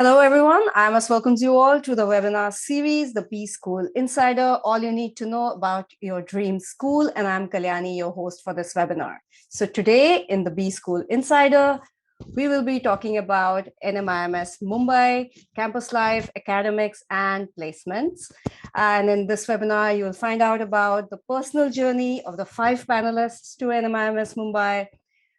Hello, everyone. I must welcome you all to the webinar series, The B School Insider, all you need to know about your dream school. And I'm Kalyani, your host for this webinar. So today in the B School Insider, we will be talking about NMIMS Mumbai, campus life, academics, and placements. And in this webinar, you will find out about the personal journey of the 5 panelists to NMIMS Mumbai,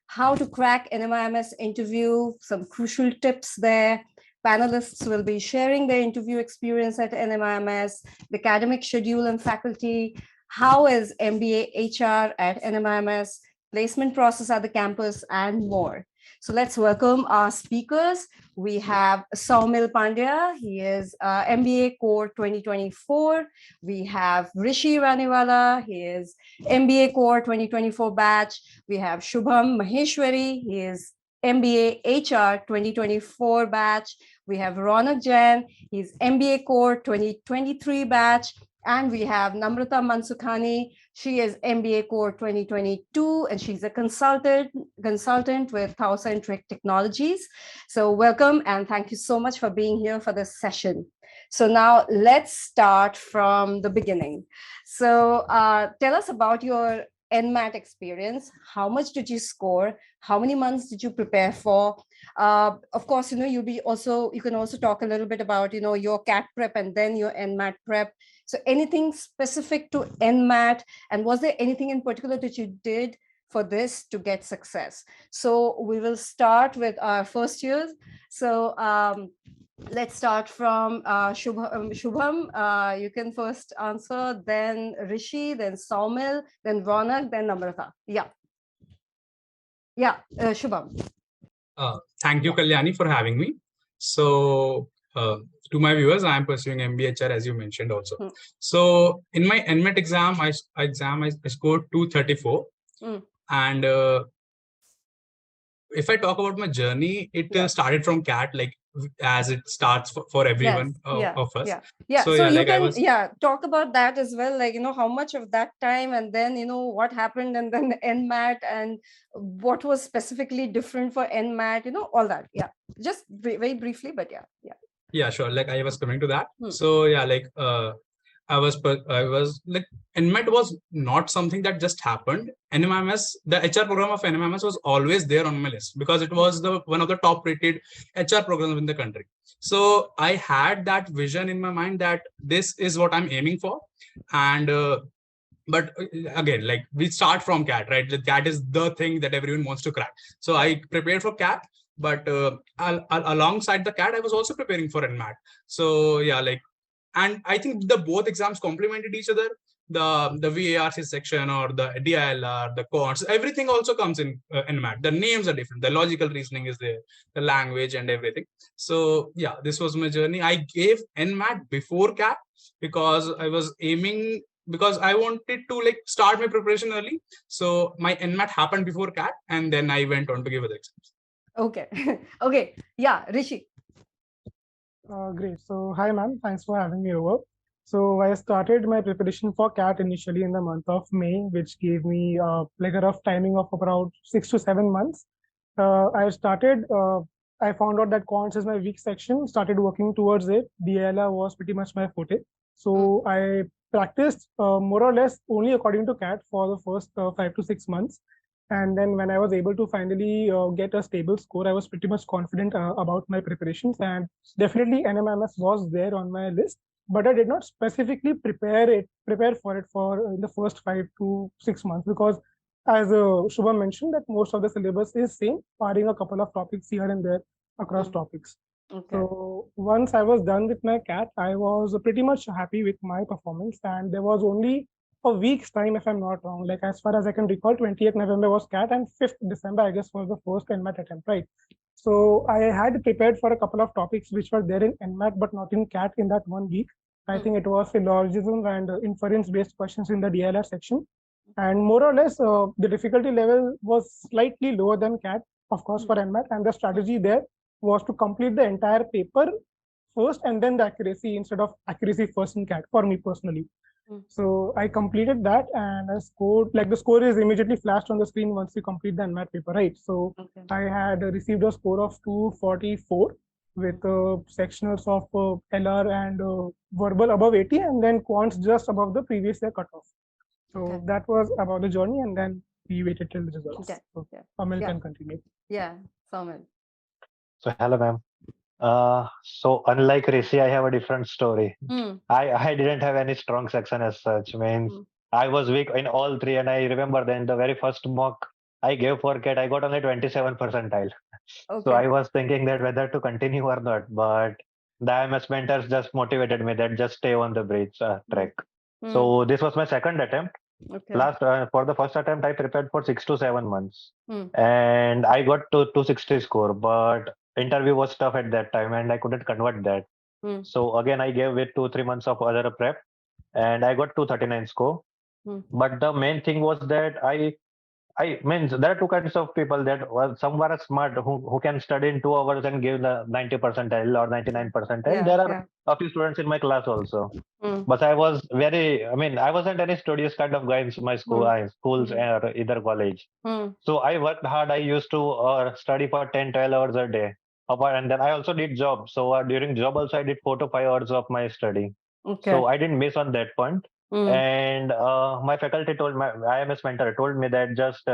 how to crack NMIMS interview, some crucial tips there. Panelists will be sharing their interview experience at NMIMS, the academic schedule and faculty, how is MBA HR at NMIMS, placement process at the campus, and more. So let's welcome our speakers. We have Saumil Pandya. He is MBA Core 2024. We have Rishi Raniwala. He is MBA Core 2024 batch. We have Shubham Maheshwari. He is MBA HR 2024 batch. We have Raunaq Jain. He's MBA Core 2023 batch. And we have Namrata Mansukhani. She is MBA Core 2022, and she's a consultant with Thao-centric technologies. So welcome, and thank you so much for being here for this session. So now let's start from the beginning. So tell us about your NMAT experience. How much did you score? How many months did you prepare for? Of course, you can also talk a little bit about, your CAT prep and then your NMAT prep. So anything specific to NMAT, and was there anything in particular that you did for this to get success? So we will start with our first years. So let's start from Shubham. You can first answer, then Rishi, then Saumil, then Raunaq, then Namrata. Yeah, Shubham. Thank you, Kalyani, for having me. So to my viewers, I am pursuing MBHR, as you mentioned also. So in my NMAT exam, I scored 234. And if I talk about my journey, it started from CAT, like as it starts for everyone of us. So you can talk about that as well, like how much of that time, and then what happened, and then NMAT, and what was specifically different for NMAT, all that. Just very briefly, but yeah, sure. Like I was coming to that. So I was like, NMAT was not something that just happened. NMIMS, the HR program of NMIMS was always there on my list because it was one of the top rated HR programs in the country. So I had that vision in my mind that this is what I'm aiming for. And but again, like we start from CAT, right? The CAT is the thing that everyone wants to crack. So I prepared for CAT, but alongside the CAT, I was also preparing for NMAT. So and I think the both exams complemented each other. The VARC section or the DILR, the course, everything also comes in NMAT. The names are different. The logical reasoning is there, the language and everything. So this was my journey. I gave NMAT before CAT because I was aiming, because I wanted to start my preparation early. So my NMAT happened before CAT, and then I went on to give other exams. Okay. Okay. Yeah, Rishi. Great. So hi, ma'am. Thanks for having me over. So I started my preparation for CAT initially in the month of May, which gave me like a rough timing of about 6 to 7 months. I found out that quants is my weak section, started working towards it. DLR was pretty much my forte. So I practiced more or less only according to CAT for the first 5 to 6 months. And then when I was able to finally get a stable score, I was pretty much confident about my preparations. And definitely NMIMS was there on my list, but I did not specifically prepare for it in the first 5 to 6 months, because as Shubham mentioned, that most of the syllabus is same, barring a couple of topics here and there across topics. Okay. So once I was done with my CAT, I was pretty much happy with my performance, and there was only a week's time, if I'm not wrong. Like as far as I can recall, 20th November was CAT, and 5th December, I guess, was the first NMAT attempt, right? So I had prepared for a couple of topics which were there in NMAT, but not in CAT in that 1 week. I think it was syllogism and inference-based questions in the DLR section. And more or less, the difficulty level was slightly lower than CAT, of course, for NMAT. And the strategy there was to complete the entire paper first and then the accuracy, instead of accuracy first in CAT, for me personally. So I completed that, and I scored, like the score is immediately flashed on the screen once you complete the NMAT paper, right? So I had received a score of 244, with sectionals of LR and verbal above 80, and then quants just above the previous year cutoff. So that was about the journey, and then we waited till the results. So Saumil can continue. Yeah, Saumil. So hello, ma'am. So unlike Rishi, I have a different story. I didn't have any strong section as such. Means I was weak in all three, and I remember then the very first mock I gave for CAT, I got only 27 percentile. So I was thinking that whether to continue or not, but the IMS mentors just motivated me that just stay on the bridge track. So this was my second attempt. Last for the first attempt, I prepared for 6 to 7 months, and I got to 260 score. But interview was tough at that time, and I couldn't convert that. So again, I gave it 2 3 months of other prep, and I got 239 score. But the main thing was that I means there are two kinds of people that some are smart who can study in 2 hours and give the 90 percentile or 99 percentile. There are a few students in my class also. But I was I wasn't any studious kind of guy in my schools or either college. So I worked hard. I used to study for 10, 12 hours a day. And then I also did job. So during job also I did 4 to 5 hours of my study. So I didn't miss on that point. And my faculty told my IMS mentor told me that just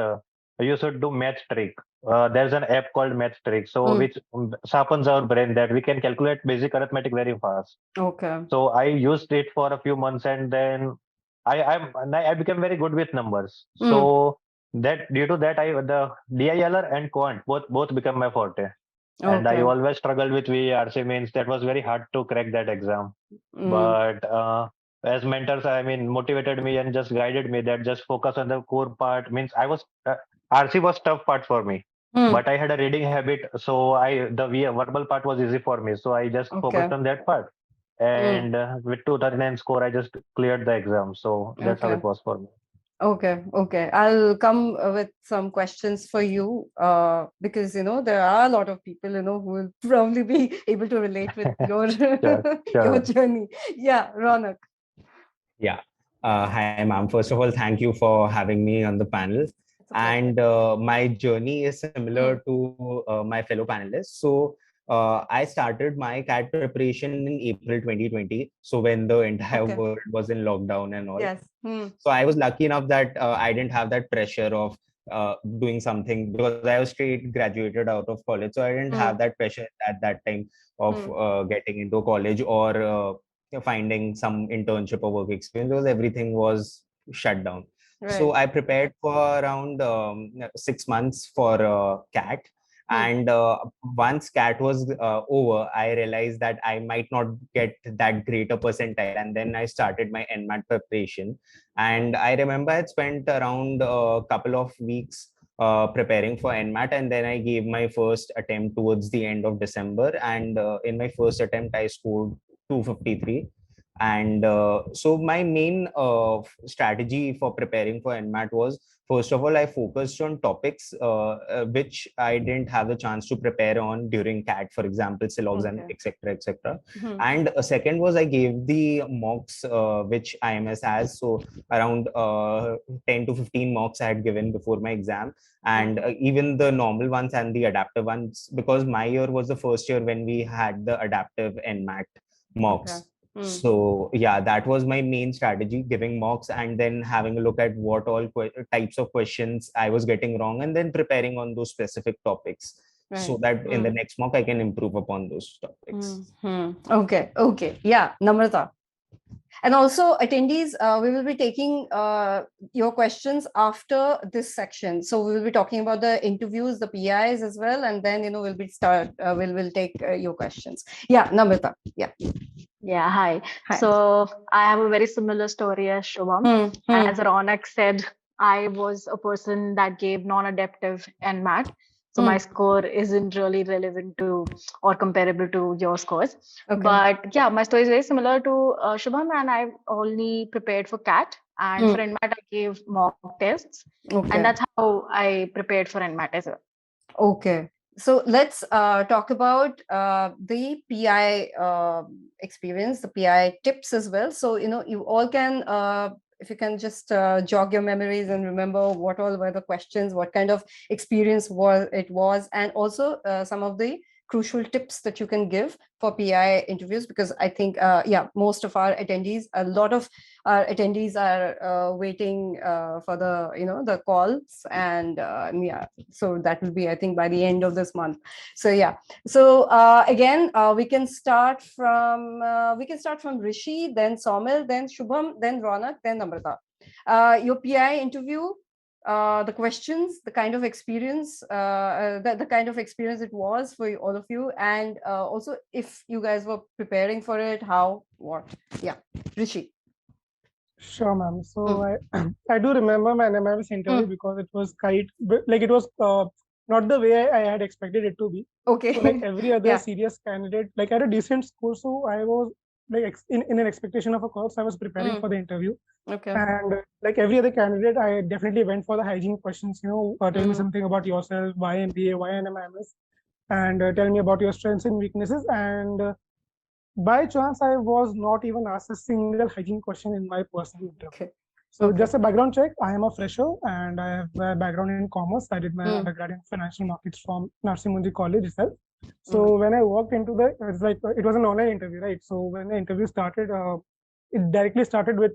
you should do math trick. There's an app called math trick, so which sharpens our brain that we can calculate basic arithmetic very fast. So I used it for a few months, and then I became very good with numbers. So that due to that the DILR and quant both become my forte. And I always struggled with VRC, means that was very hard to crack that exam. But as mentors, motivated me and just guided me that just focus on the core part. Means I was RC was tough part for me, but I had a reading habit, so the verbal part was easy for me. So I just focused on that part, and with 239 score, I just cleared the exam. So that's how it was for me. Okay. I'll come with some questions for you because there are a lot of people who will probably be able to relate with your your journey. Yeah, Raunaq. Yeah. Hi, ma'am. First of all, thank you for having me on the panel. And my journey is similar to my fellow panelists. So I started my CAT preparation in April 2020. So when the entire world was in lockdown and all. Yes. So I was lucky enough that I didn't have that pressure of doing something because I was straight graduated out of college. So I didn't have that pressure at that time of getting into college or finding some internship or work experience because everything was shut down. So I prepared for around 6 months for CAT. And once CAT was over, I realized that I might not get that greater percentile. And then I started my NMAT preparation. And I remember I spent around a couple of weeks preparing for NMAT. And then I gave my first attempt towards the end of December. And in my first attempt, I scored 253. And so my main strategy for preparing for NMAT was, first of all, I focused on topics which I didn't have the chance to prepare on during CAT, for example, Silogs and etc. etc. And second was I gave the mocks which IMS has. So around 10 to 15 mocks I had given before my exam, and even the normal ones and the adaptive ones, because my year was the first year when we had the adaptive NMAT mocks. So yeah, that was my main strategy, giving mocks and then having a look at what all types of questions I was getting wrong, and then preparing on those specific topics so that in the next mock I can improve upon those topics. Okay. Yeah, Namrata. And also, attendees, we will be taking your questions after this section. So we will be talking about the interviews, the PIs as well, and then we'll take your questions. Yeah, Namrata. Yeah, hi. So I have a very similar story as Shubham. As Raunaq said, I was a person that gave non-adaptive NMAT. So my score isn't really relevant to or comparable to your scores. But yeah, my story is very similar to Shubham, and I only prepared for CAT. And for NMAT, I gave mock tests. And that's how I prepared for NMAT as well. Okay. So let's talk about the PI experience, the PI tips as well. So, you all can, if you can just jog your memories and remember what all were the questions, what kind of experience it was, and also some of the crucial tips that you can give for PI interviews? Because I think, most of our attendees, a lot of our attendees are waiting for the calls, and so that will be, I think, by the end of this month. So again, we can start from Rishi, then Saumil, then Shubham, then Raunaq, then Namrata. Your PI interview, the questions, the kind of experience, the kind of experience it was for all of you, and also if you guys were preparing for it, how, what? Yeah, Rishi. Sure, ma'am. So I do remember my NMIMS interview because it was it was not the way I had expected it to be. Okay. So like every other serious candidate, like I had a decent score, so I was like in an expectation of a course, I was preparing for the interview. Okay. And like every other candidate, I definitely went for the hygiene questions. Tell me something about yourself, why MBA, why NMIMS, and tell me about your strengths and weaknesses. And by chance, I was not even asked a single hygiene question in my personal interview. Okay. So just a background check. I am a fresher and I have a background in commerce. I did my undergrad in financial markets from Narsimha College itself. So when I walked into it was an online interview, right? So when the interview started, it directly started with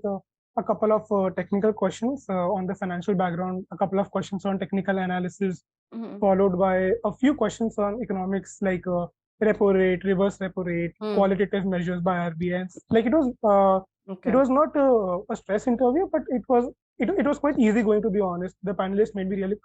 a couple of technical questions on the financial background, a couple of questions on technical analysis, followed by a few questions on economics, like repo rate, reverse repo rate, qualitative measures by RBI. And like it was not a stress interview, but it was quite easy going, to be honest. The panelists made me really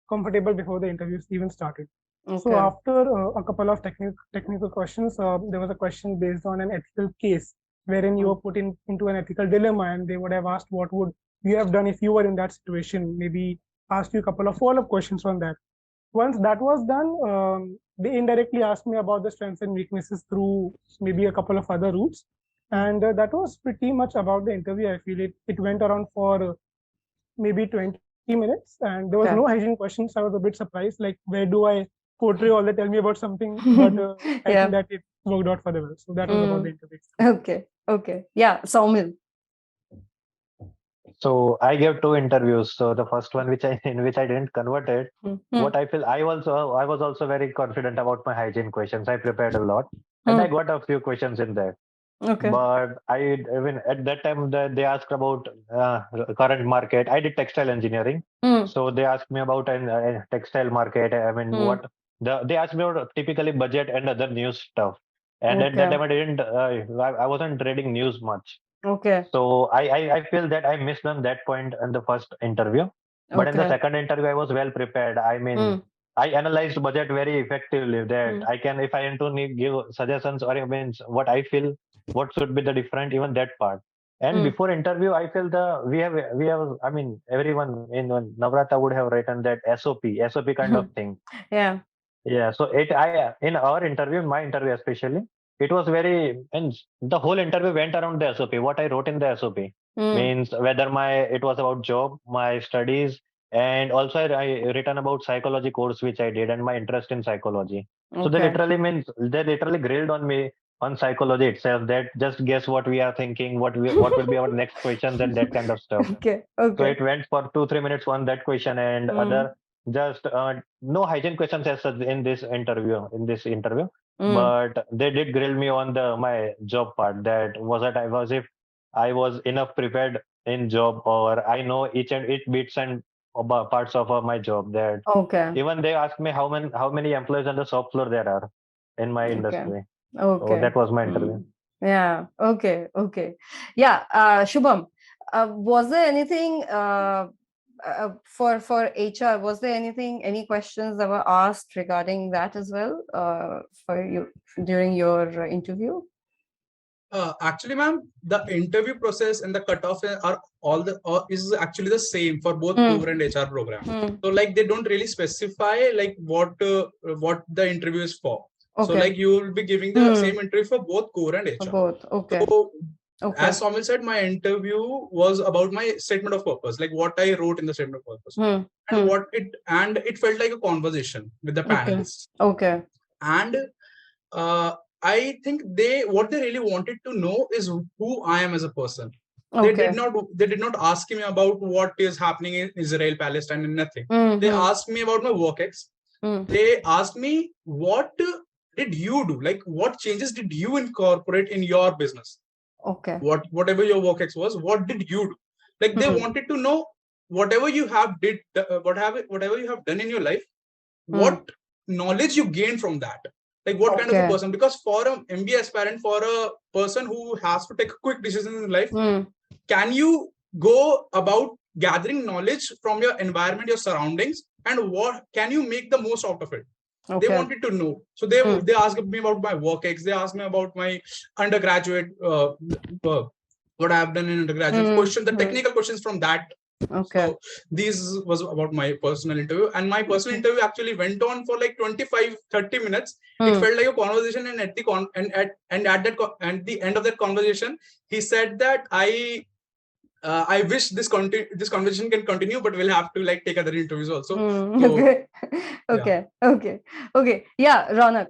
comfortable before the interviews even started. Okay. So after a couple of technical questions, there was a question based on an ethical case, wherein you were put into an ethical dilemma, and they would have asked what would you have done if you were in that situation, maybe asked you a couple of follow-up questions on that. Once that was done, they indirectly asked me about the strengths and weaknesses through maybe a couple of other routes. And that was pretty much about the interview. I feel it went around for maybe 20 minutes, and there was no hygiene questions. I was a bit surprised, like, where do I portray all that, tell me about something, but I think that it worked out for the well. So that was about the interview. Okay. Yeah, Saumil. So I gave 2 interviews. So the first one, in which I didn't convert it, what I feel, I was also very confident about my hygiene questions. I prepared a lot, and I got a few questions in there. Okay. But even at that time, they asked about current market. I did textile engineering, so they asked me about a textile market. I mean, they asked me about typically budget and other news stuff. And at that time, I wasn't reading news much. Okay. So I feel that I missed on that point in the first interview. But in the second interview, I was well prepared. I mean, I analyzed budget very effectively. That I can, if I want to give suggestions or what I feel, what should be the different, even that part. And before interview, I feel we have. I mean, everyone in Namrata would have written that SOP kind of thing. Yeah. Yeah. So in our interview, my interview especially, it was and the whole interview went around the SOP. What I wrote in the SOP means whether it was about job, my studies, and also I written about psychology course which I did and my interest in psychology. Okay. So they literally grilled on me on psychology itself. That just guess what we are thinking, what will be our next questions and that kind of stuff. Okay. So it went for 2-3 minutes on that question and other just no hygiene questions as such in this interview. But they did grill me on my job part. That was if I was enough prepared in job, or I know each bits and parts of my job. That even they asked me how many employees on the shop floor there are in my industry. Okay. So that was my interview. Yeah. Okay. Yeah. Shubham, was there anything for HR? Was there any questions that were asked regarding that as well for you during your interview? Actually, ma'am, the interview process and the cutoff is actually the same for both core and HR program. So like they don't really specify like what the interview is for. Okay. So like you will be giving the same interview for both core and HR. Both. Okay. So as Saumil said, my interview was about my statement of purpose, like what I wrote in the statement of purpose, and it felt like a conversation with the panelists. Okay. And I think what they really wanted to know is who I am as a person. Okay. They did not ask me about what is happening in Israel, Palestine, and nothing. They asked me about my work ex. They asked me what did you do? Like, what changes did you incorporate in your business? Okay. Whatever your work ex was, what did you do? Like, they wanted to know whatever you have whatever you have done in your life, what knowledge you gain from that. Like, what kind of a person? Because for an MBA aspirant, for a person who has to take quick decisions in life, can you go about gathering knowledge from your environment, your surroundings, and what can you make the most out of it? They wanted to know. So they asked me about my work ex. They asked me about my undergraduate, what I have done in undergraduate, the technical questions from that. So this was about my personal interview, and my personal interview actually went on for like 25-30 minutes. It felt like a conversation, and at the end of that conversation, he said that I wish this conversation can continue, but we'll have to like take other interviews also. Okay. Yeah, Raunaq.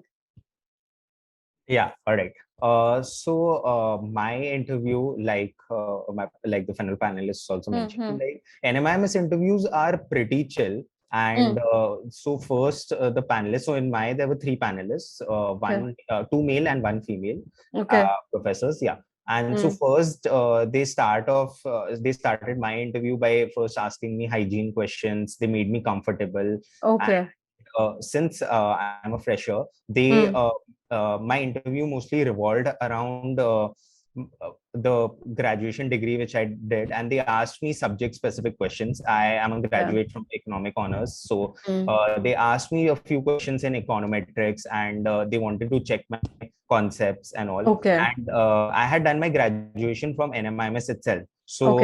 Yeah, all right. My interview, like the panel panelists also mentioned, like NMIMS interviews are pretty chill. And so first the panelists. So in my there were 3 panelists, 2 male and 1 female professors. Yeah. And so first they started my interview by first asking me hygiene questions. They made me comfortable. Okay. And, since I'm a fresher, they my interview mostly revolved around the graduation degree which I did, and they asked me subject specific questions. I am a graduate from economic honors, so they asked me a few questions in econometrics, and they wanted to check my concepts and all. And I had done my graduation from NMIMS itself, so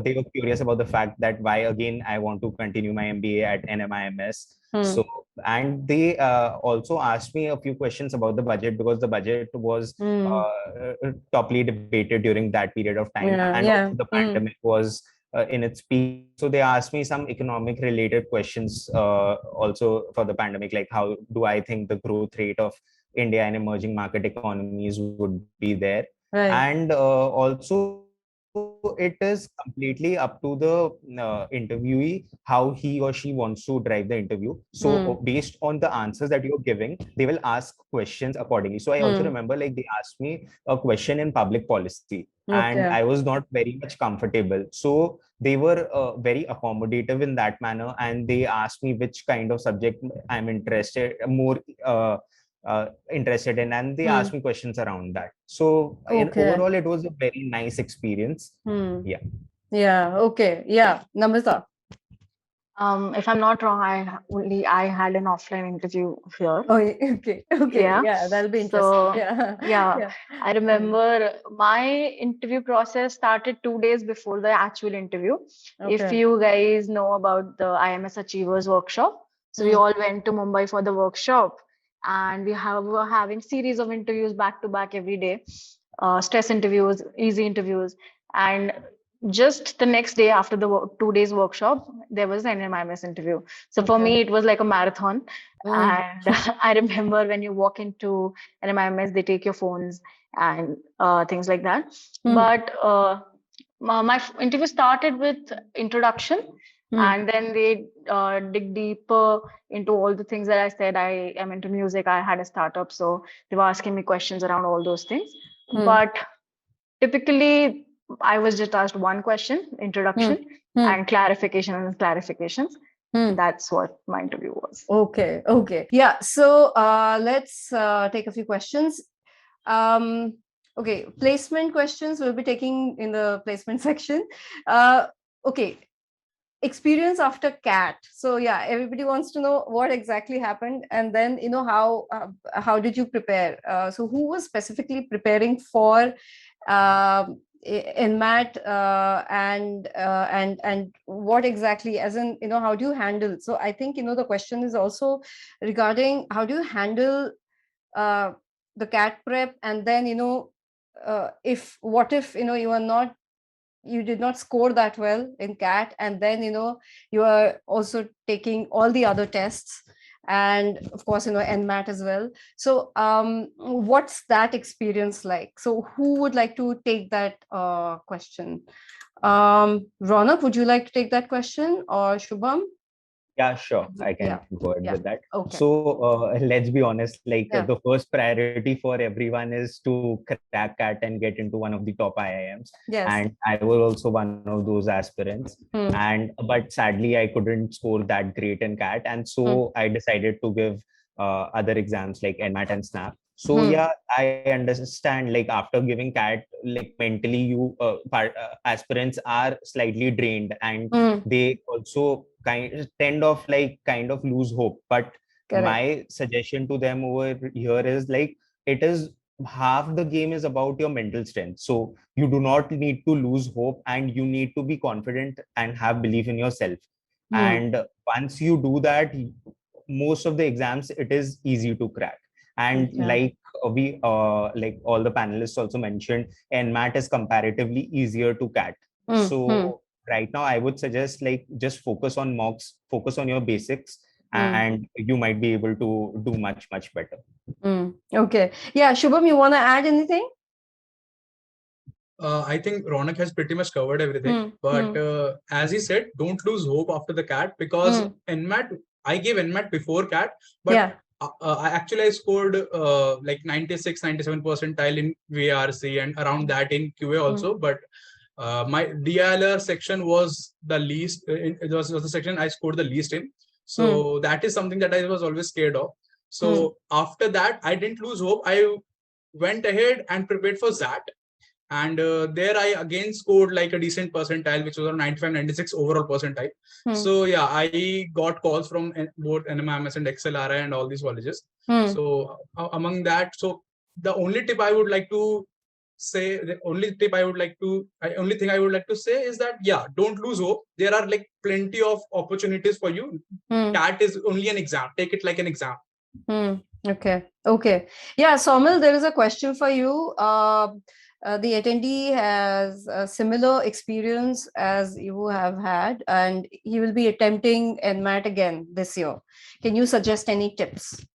they were curious about the fact that why again I want to continue my MBA at NMIMS. So, and they also asked me a few questions about the budget, because the budget was toply debated during that period of time, and also the pandemic was in its peak. So they asked me some economic related questions also for the pandemic, like how do I think the growth rate of India and emerging market economies would be there. And also it is completely up to the interviewee how he or she wants to drive the interview. So based on the answers that you're giving, they will ask questions accordingly. So I also remember, like, they asked me a question in public policy, and I was not very much comfortable. So they were very accommodative in that manner, and they asked me which kind of subject I'm more interested in, and they asked me questions around that. So overall it was a very nice experience. Yeah. Okay. Yeah, Namrata. If I'm not wrong, I had an offline interview here. Oh, okay. Yeah, that'll be interesting. So, yeah. I remember my interview process started 2 days before the actual interview. If you guys know about the IMS Achievers workshop, so we all went to Mumbai for the workshop, and were having series of interviews back to back every day, stress interviews, easy interviews, and just the next day after the 2 days workshop, there was an NMIMS interview. So for me, it was like a marathon. And I remember when you walk into NMIMS, they take your phones and things like that. But my interview started with introduction, and then they dig deeper into all the things that I said. I am into music. I had a startup, so they were asking me questions around all those things. But typically, I was just asked one question, introduction, and clarification and clarifications. That's what my interview was. Okay. Yeah. So let's take a few questions. Okay. Placement questions we'll be taking in the placement section. Okay. Experience after CAT. So yeah, everybody wants to know what exactly happened, and then how did you prepare? So who was specifically preparing for NMAT and what exactly, as in, how do you handle? So I think, the question is also regarding how do you handle the CAT prep, and then, if you did not score that well in CAT, and then, you are also taking all the other tests, and of course, NMAT as well. So what's that experience like? So who would like to take that question? Raunaq, would you like to take that question, or Shubham? Yeah, sure. I can go ahead with that. Okay. So let's be honest, like the first priority for everyone is to crack CAT and get into one of the top IIMs. Yes. And I was also one of those aspirants. But sadly, I couldn't score that great in CAT. And so I decided to give other exams like NMAT and SNAP. So yeah, I understand, like after giving CAT, like mentally you aspirants are slightly drained, and they also kind of lose hope. But my suggestion to them over here is like, it is half the game is about your mental strength. So you do not need to lose hope, and you need to be confident and have belief in yourself. And once you do that, most of the exams, it is easy to crack. And like we like all the panelists also mentioned, NMAT is comparatively easier to CAT. So right now I would suggest like just focus on mocks, focus on your basics, and you might be able to do much better. Okay. Yeah, Shubham, you want to add anything? I think Raunaq has pretty much covered everything. But as he said, don't lose hope after the CAT, because NMAT, I gave NMAT before CAT, but I scored like 96, 97 percentile in VRC and around that in QA also. But my DLR section was the least, it was the section I scored the least in. So that is something that I was always scared of. So after that, I didn't lose hope. I went ahead and prepared for ZAT. And there I again scored like a decent percentile, which was around 95, 96 overall percentile. So yeah, I got calls from both NMIMS and XLRI and all these colleges. So among that, so the only tip I would like to say, the only thing I would like to say is that, yeah, don't lose hope. There are like plenty of opportunities for you. CAT is only an exam. Take it like an exam. Okay. Yeah, Saumil, there is a question for you. The attendee has a similar experience as you have had, and he will be attempting NMAT again this year. Can you suggest any tips?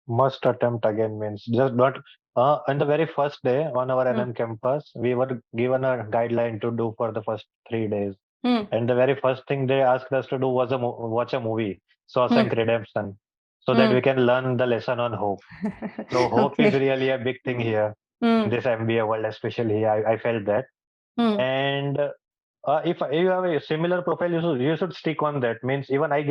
Must attempt again means just not. On the very first day on our NM campus, we were given a guideline to do for the first 3 days. And the very first thing they asked us to do was watch a movie, Shawshank Redemption, so that we can learn the lesson on hope. So hope is really a big thing here in this MBA world, especially. I felt that. And if you have a similar profile, you should stick on that. Means even I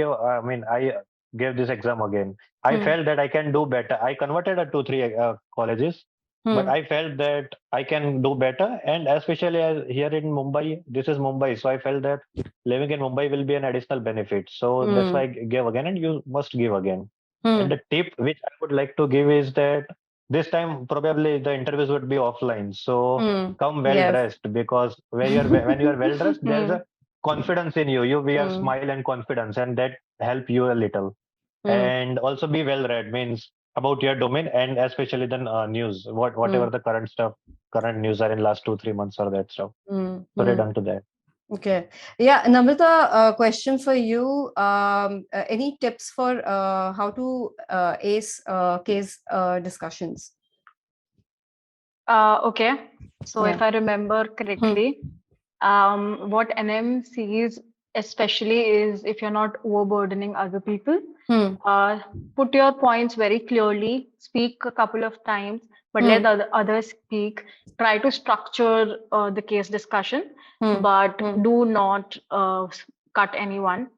gave this exam again. I felt that I can do better. I converted at 2-3 colleges, but I felt that I can do better. And especially as here in Mumbai, this is Mumbai, so I felt that living in Mumbai will be an additional benefit. So that's why I gave again, and you must give again. And the tip which I would like to give is that this time probably the interviews would be offline. So come well dressed, because when you are well dressed, there's a confidence in you. We have smile and confidence, and that help you a little. And also be well read, means about your domain, and especially the news, whatever the current news are in last 2-3 months or that stuff. So read on to that. Okay. Yeah, Namrata, question for you. Any tips for how to ace case discussions? Okay. So if I remember correctly, what NM sees especially is if you're not overburdening other people, put your points very clearly, speak a couple of times, but let others speak. Try to structure the case discussion, but do not cut anyone,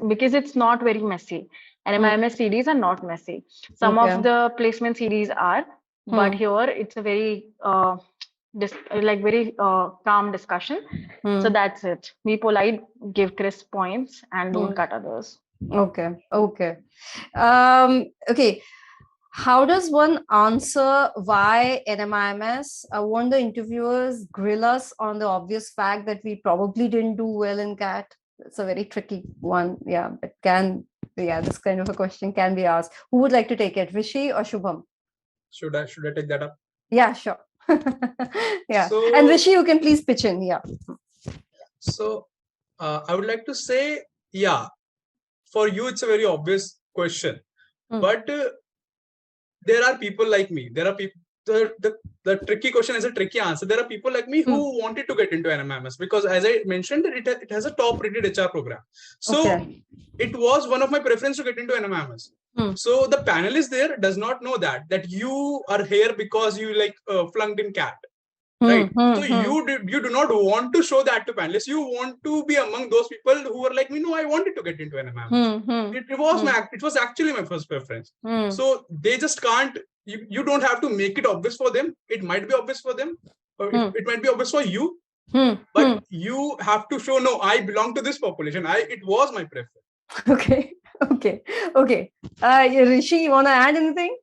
because it's not very messy. NMIMS CDs are not messy. Some of the placement CDs are, but here it's a very very calm discussion. So that's it. Be polite, give crisp points, and don't cut others. Okay. How does one answer why NMIMS won't the interviewers grill us on the obvious fact that we probably didn't do well in CAT? It's a very tricky one. Yeah, but this kind of a question can be asked. Who would like to take it, Rishi or Shubham? Should I take that up? Yeah, sure. And Rishi, you can please pitch in. Yeah. So I would like to say, for you it's a very obvious question, but there are people like me. There the tricky question is a tricky answer. There are people like me who wanted to get into NMIMS because, as I mentioned, it has a top rated HR program. So it was one of my preference to get into NMIMS. So the panelist there does not know that you are here because you flunked in CAT. Right. So you do not want to show that to panelists. You want to be among those people who are like me. No, I wanted to get into NMIMS. It was actually my first preference. So they just can't. You don't have to make it obvious for them. It might be obvious for them, or it might be obvious for you. But you have to show, no, I belong to this population. It was my preference. Okay. Rishi, you want to add anything?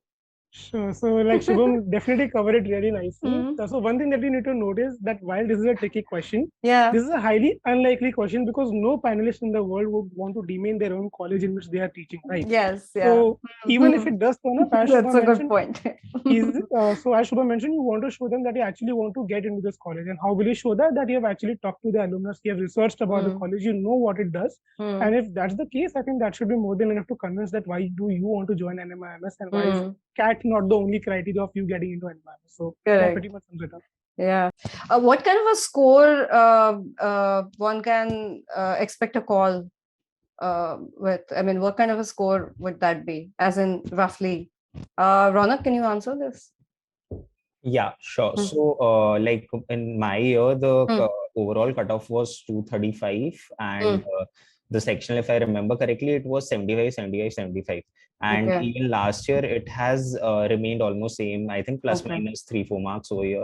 Sure. So like Shubham definitely covered it really nicely. So one thing that you need to notice that while this is a tricky question, this is a highly unlikely question because no panelist in the world would want to demean their own college in which they are teaching, right? Yes. So even if it does turn up, as that's Shubham a good point. So as Shubham mentioned, you want to show them that you actually want to get into this college. And how will you show that? That you have actually talked to the alumni, you have researched about the college, you know what it does. And if that's the case, I think that should be more than enough to convince that why do you want to join NMIMS and why is CAT not the only criteria of you getting into NMIMS. So that pretty much sums it up. Yeah. What kind of a score one can expect a call with? I mean, what kind of a score would that be? As in roughly? Raunaq, can you answer this? Yeah, sure. So, like in my year, the overall cutoff was 235, and the sectional, if I remember correctly, it was 75, 75, 75. And even last year, it has remained almost same. I think plus minus 3-4 marks over here.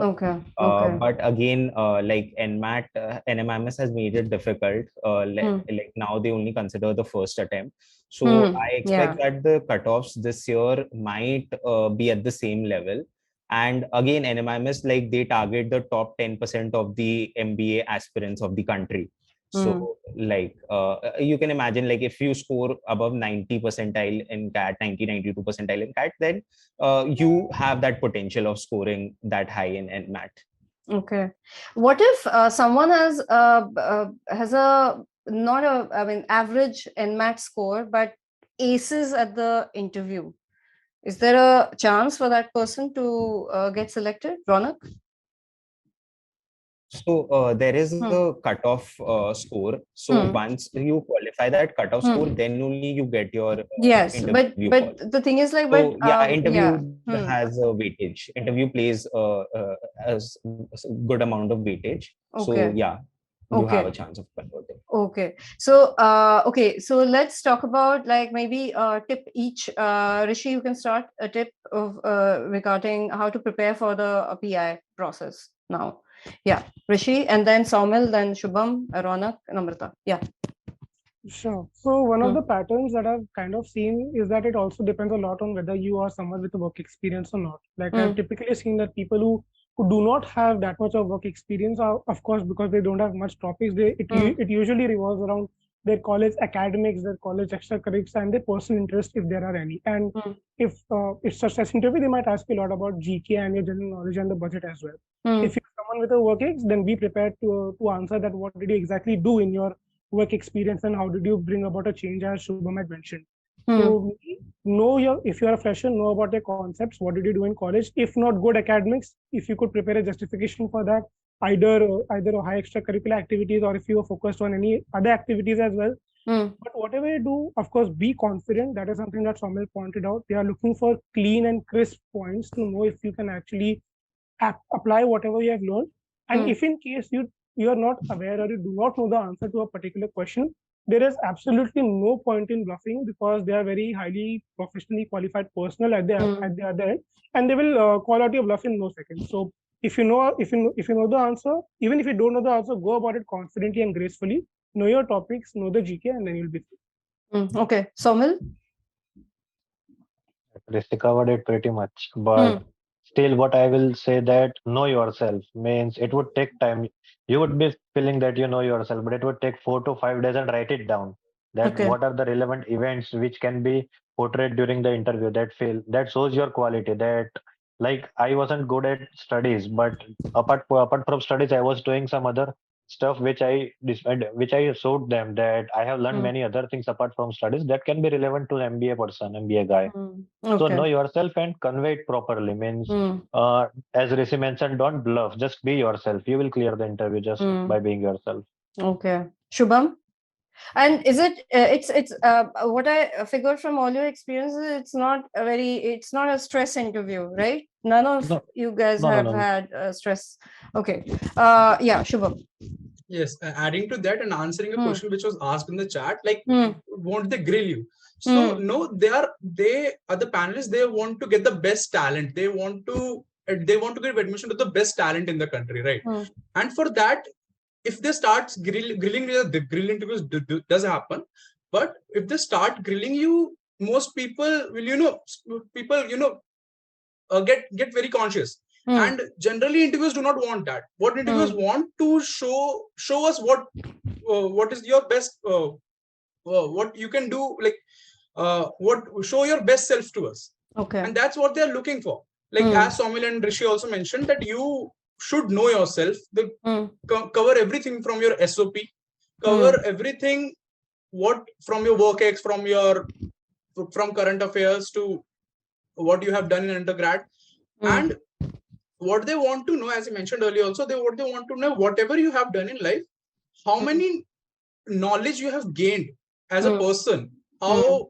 But again, like NMAT, NMIMS has made it difficult. Like now they only consider the first attempt. So I expect that the cutoffs this year might be at the same level. And again, NMIMS, like they target the top 10% of the MBA aspirants of the country. So like you can imagine, like if you score above 90 percentile in CAT, 92 percentile in CAT, then you have that potential of scoring that high in NMAT. Okay. What if someone has a not a, I mean, average NMAT score, but aces at the interview? Is there a chance for that person to get selected, Raunaq? So there is a cutoff score. So once you qualify that cutoff score, then only you get your interview but call. the thing is like, so interview has a weightage. Interview plays a good amount of weightage. So yeah, you have a chance of converting. Okay. So let's talk about like maybe a tip each. Rishi, you can start a tip of regarding how to prepare for the PI process now. Yeah, Rishi, and then Saumil, then Shubham, Raunaq, Namrata. Yeah. Sure. So one of the patterns that I've kind of seen is that it also depends a lot on whether you are someone with a work experience or not. Like I've typically seen that people who do not have that much of work experience are, of course, because they don't have much topics, it usually revolves around their college academics, their college extracurriculars, and their personal interest, if there are any. And if it's such an interview, they might ask you a lot about GK and your general knowledge and the budget as well. If you're someone with a work ex, then be prepared to answer that. What did you exactly do in your work experience and how did you bring about a change, as Shubham had mentioned? So if you're a fresher, know about the concepts. What did you do in college? If not good academics, if you could prepare a justification for that, either a high extracurricular activities, or if you are focused on any other activities as well. But whatever you do, of course, be confident. That is something that Saumil pointed out. They are looking for clean and crisp points to know if you can actually apply whatever you have learned. And if in case you are not aware or you do not know the answer to a particular question, there is absolutely no point in bluffing, because they are very highly professionally qualified personnel at the other end, and they will call out your bluff in no second. So if you know the answer, even if you don't know the answer, go about it confidently and gracefully. Know your topics, know the GK, and then you'll be free. Okay, Saumil. They covered it pretty much, but still, what I will say that know yourself means it would take time. You would be feeling that you know yourself, but it would take 4 to 5 days and write it down. That what are the relevant events which can be portrayed during the interview that shows your quality. That like I wasn't good at studies, but apart from studies, I was doing some other stuff which I showed them that I have learned many other things apart from studies that can be relevant to MBA person, MBA guy. So know yourself and convey it properly. Means, as Rishi mentioned, don't bluff. Just be yourself. You will clear the interview just by being yourself. Okay, Shubham. And is it? It's what I figured from all your experiences. It's not a stress interview, right? None of you guys have had stress. Okay. Yeah, Shubham. Yes, adding to that and answering a question which was asked in the chat, like, won't they grill you? So no, they are the panelists. They want to get the best talent. They want to give admission to the best talent in the country, right? And for that, if they start grilling you, the grill interviews does happen. But if they start grilling you, most people will, get very conscious. And generally interviewers do not want that. What interviewers want to show us what is your best, what you can do, like show your best self to us. Okay. And that's what they're looking for. Like as Saumil and Rishi also mentioned, that you should know yourself, cover everything from your SOP, cover everything, what from your work ex, from current affairs to what you have done in undergrad. And what they want to know, as I mentioned earlier also, what they want to know, whatever you have done in life, how many knowledge you have gained as a person, how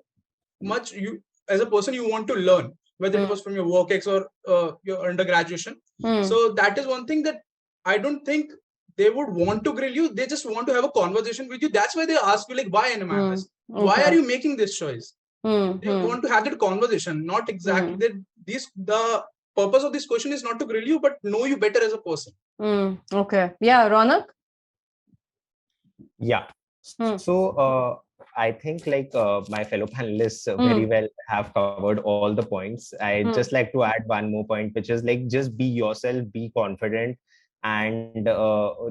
much you as a person you want to learn, whether it was from your work ex or your undergraduation. So that is one thing that I don't think they would want to grill you. They just want to have a conversation with you. That's why they ask you, like, why NMIMS? Why are you making this choice? They want to have that conversation, not exactly the purpose of this question is not to grill you, but know you better as a person. Okay. Yeah, Raunaq? Yeah. So I think my fellow panelists very well have covered all the points. I just like to add one more point, which is like, just be yourself, be confident, and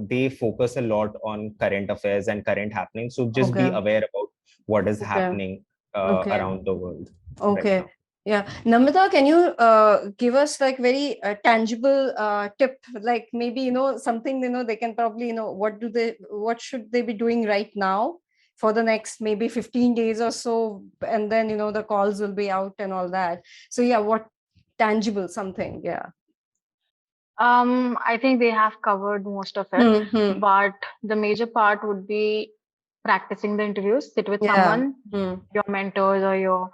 they focus a lot on current affairs and current happenings. So just be aware about what is happening around the world. Okay. Right now. Yeah. Namrata, can you give us like very tangible tip, like maybe, something, they can probably, what should they be doing right now for the next maybe 15 days or so, and then, the calls will be out and all that. So yeah, what tangible something? Yeah. I think they have covered most of it, but the major part would be practicing the interviews. Sit with someone, your mentors or your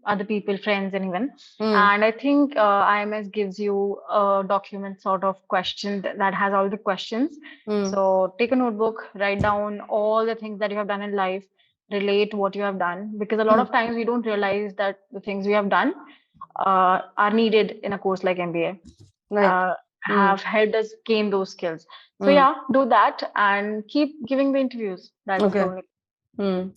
other people, friends, anyone. And I think IMS gives you a document sort of question that has all the questions. So take a notebook, write down all the things that you have done in life, relate what you have done, because a lot of times we don't realize that the things we have done are needed in a course like MBA. Have helped us gain those skills. So yeah, do that and keep giving the interviews. That's the only.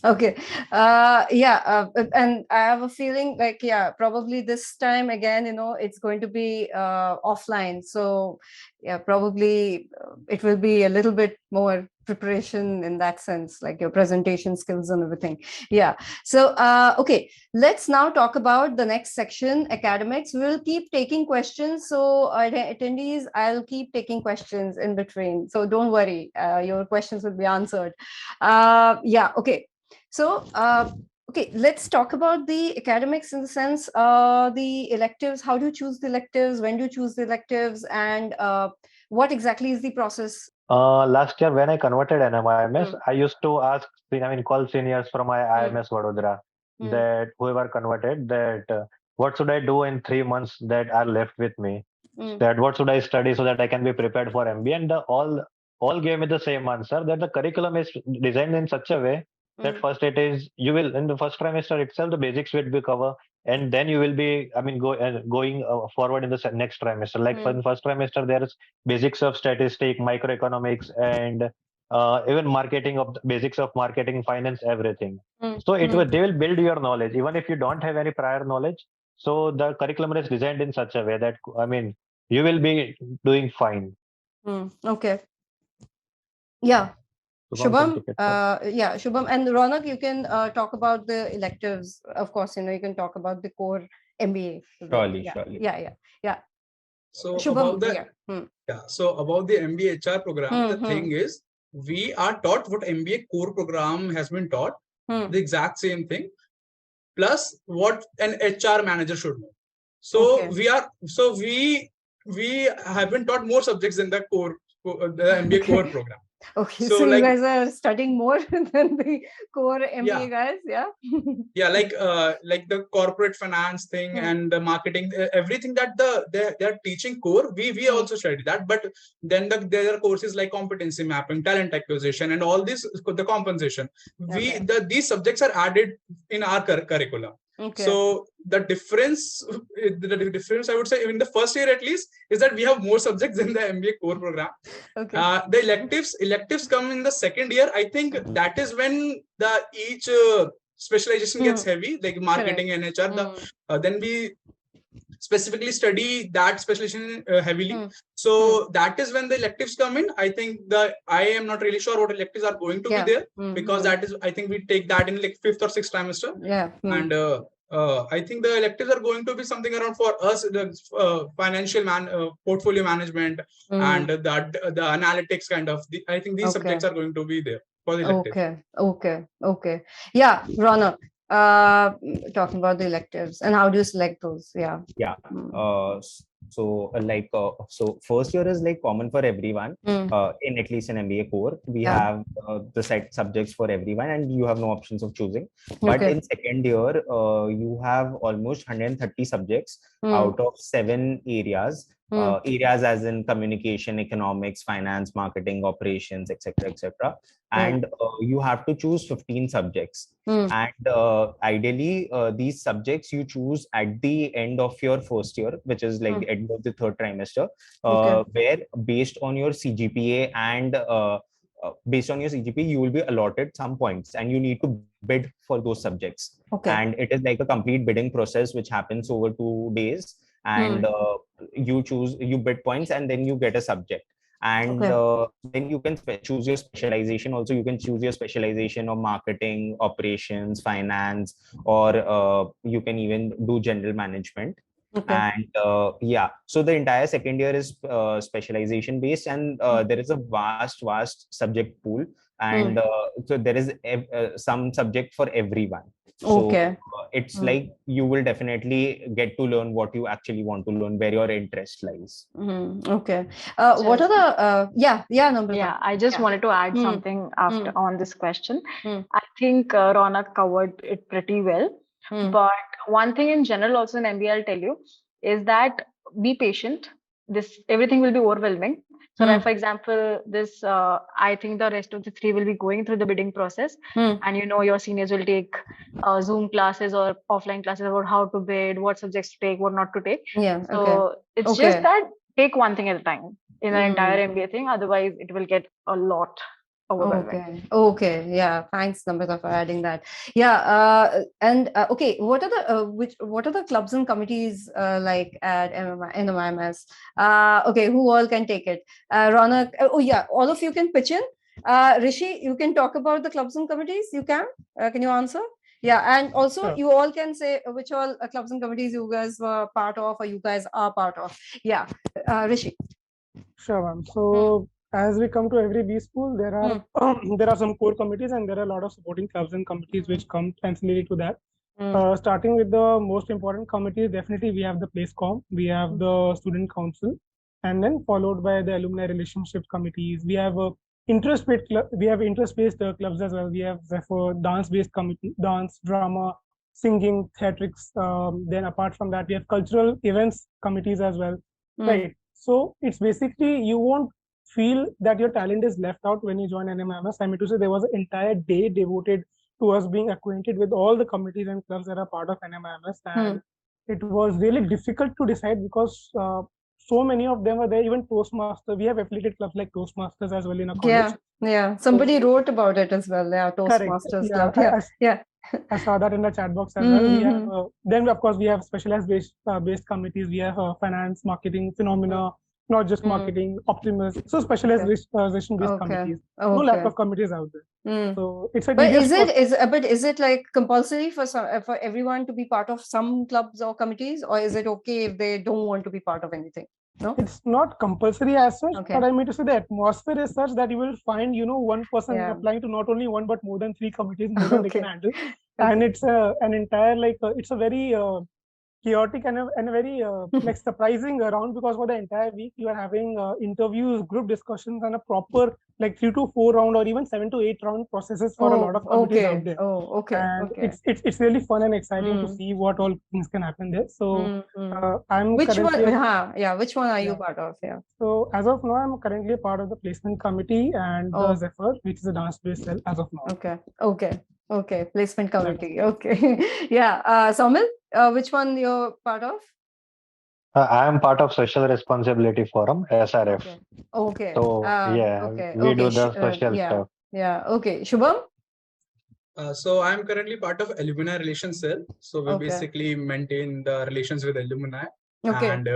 Okay. And I have a feeling like, probably this time again, it's going to be offline. So yeah, probably it will be a little bit more preparation in that sense, like your presentation skills and everything. Yeah. So, okay, let's now talk about the next section, academics. We'll keep taking questions. So attendees, I'll keep taking questions in between. So don't worry, your questions will be answered. Yeah. Okay. So, okay, let's talk about the academics in the sense, the electives. How do you choose the electives? When do you choose the electives? And what exactly is the process? Last year when I converted NMIMS, I used to ask, call seniors from my IMS Vadodara, that whoever converted, that what should I do in 3 months that are left with me? That what should I study so that I can be prepared for MBA? And all gave me the same answer, that the curriculum is designed in such a way that first it is, you will in the first trimester itself the basics will be covered, and then you will be going forward in the next trimester. Like for the first trimester there is basics of statistics, microeconomics, and even marketing, of basics of marketing, finance, everything. So they will build your knowledge even if you don't have any prior knowledge. So the curriculum is designed in such a way that you will be doing fine. Okay. Yeah. Shubham, Shubham and Raunaq, you can talk about the electives. Of course, you can talk about the core MBA. Surely. Yeah. So Shubham, about the so about the MBA HR program, the thing is we are taught what MBA core program has been taught, the exact same thing, plus what an HR manager should know. So we have been taught more subjects than the the MBA core program. Okay, so you guys are studying more than the core MBA guys, yeah, like the corporate finance thing and the marketing, everything that they're teaching core, we also study that. But then there are courses like competency mapping, talent acquisition, and all this, the compensation. These subjects are added in our curriculum. So the difference I would say in the first year at least is that we have more subjects than the MBA core program. The electives come in the second year. I think that is when each specialization gets heavy, like marketing and HR. Then we specifically study that specialization heavily. So that is when the electives come in. I think I am not really sure what electives are going to be there, because that is, I think we take that in like 5th or 6th trimester. And I think the electives are going to be something around, for us, the financial portfolio management and the analytics kind of. I think these subjects are going to be there for the electives. Okay. Yeah, Raunaq, talking about the electives and how do you select those? So first year is like common for everyone. In at least an MBA core, we have the set subjects for everyone, and you have no options of choosing. But in second year, you have almost 130 subjects out of 7 areas. Areas as in communication, economics, finance, marketing, operations, etc. And you have to choose 15 subjects. And ideally, these subjects you choose at the end of your first year, which is like the end of the 3rd trimester, where based on your CGPA and you will be allotted some points, and you need to bid for those subjects. And it is like a complete bidding process which happens over 2 days. And you bid points, and then you get a subject. And then you can choose your specialization. Also, you can choose your specialization of marketing, operations, finance, or you can even do general management. And so the entire second year is specialization based, and there is a vast subject pool, and so there is some subject for everyone. So it's like you will definitely get to learn what you actually want to learn, where your interest lies. What are the Namrata? I just wanted to add something after on this question. I think Raunaq covered it pretty well. But one thing in general also in MBA, I'll tell you, is that be patient. Everything will be overwhelming. So like, for example, I think the rest of the 3 will be going through the bidding process, and your seniors will take Zoom classes or offline classes about how to bid, what subjects to take, what not to take. So it's just that take one thing at a time in the entire MBA thing. Otherwise, it will get a lot overwhelming. Yeah, thanks, Namrata, for adding that. What are the clubs and committees like at NMIMS? Who all can take it? Raunaq, all of you can pitch in. Rishi, you can talk about the clubs and committees. You can you answer? And also you all can say which all clubs and committees you guys were part of, or you guys are part of. Rishi. Sure, ma'am. So as we come to every B school, there are some core committees, and there are a lot of supporting clubs and committees which come ancillary to that. Starting with the most important committee, definitely we have the PlaceCom, we have the student council, and then followed by the alumni relationship committees. We have interest-based clubs as well. We have therefore dance-based committee, dance, drama, singing, theatrics. Then apart from that, we have cultural events committees as well. Right. So it's basically, you won't feel that your talent is left out when you join NMIMS. I mean to say, there was an entire day devoted to us being acquainted with all the committees and clubs that are part of NMIMS, and it was really difficult to decide because so many of them were there. Even Toastmasters, we have affiliated clubs like Toastmasters as well in a college. Somebody wrote about it as well. Toastmasters club. I saw that in the chat box as well. We have then of course we have specialized based committees. We have finance, marketing, phenomena, not just marketing, Optimus. So specialization based committees. No lack of committees out there. So it's a. But is it like compulsory for everyone to be part of some clubs or committees, or is it okay if they don't want to be part of anything? No, it's not compulsory as such, okay. but I mean to say the atmosphere is such that you will find, one person Yeah. applying to not only one, but more than 3 committees, more than they can Okay. handle. Okay. And it's an entire, it's a very chaotic and a very like surprising round, because for the entire week you are having interviews, group discussions, and a proper like 3 to 4 round or even 7 to 8 round processes for a lot of committees out there. Oh, okay. And Okay. it's really fun and exciting to see what all things can happen there. So I'm which currently one? Yeah, which one are you Yeah. part of? Yeah. So as of now, I'm currently a part of the placement committee and the Zephyr, which is a dance-based cell as of now. Okay. Placement committee. Okay. Yeah. Saumil, which one you're part of? I am part of Social Responsibility Forum, SRF. Okay. So we do the social stuff. Yeah. Okay. Shubham? So I'm currently part of alumni relations cell. So we basically maintain the relations with alumni. Okay. And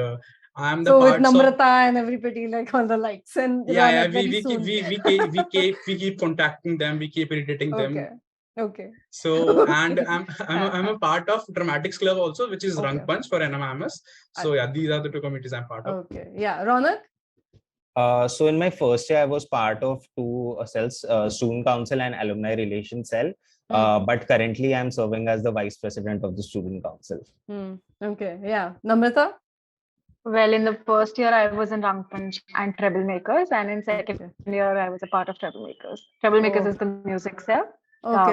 I'm the so with parts Namrata of, and everybody like on the likes and we keep contacting them, we keep irritating them. Okay. So and I'm a part of Dramatics Club also, which is Rang Punch for NMIMS. So yeah, these are the two committees I'm part of. Okay. Yeah. Raunaq? So in my first year, I was part of two cells, Student Council and Alumni Relations Cell. But currently, I'm serving as the Vice President of the Student Council. Okay. Yeah. Namrata? Well, in the first year, I was in Rang Punch and Troublemakers, and in second year, I was a part of Troublemakers. Troublemakers is the music cell,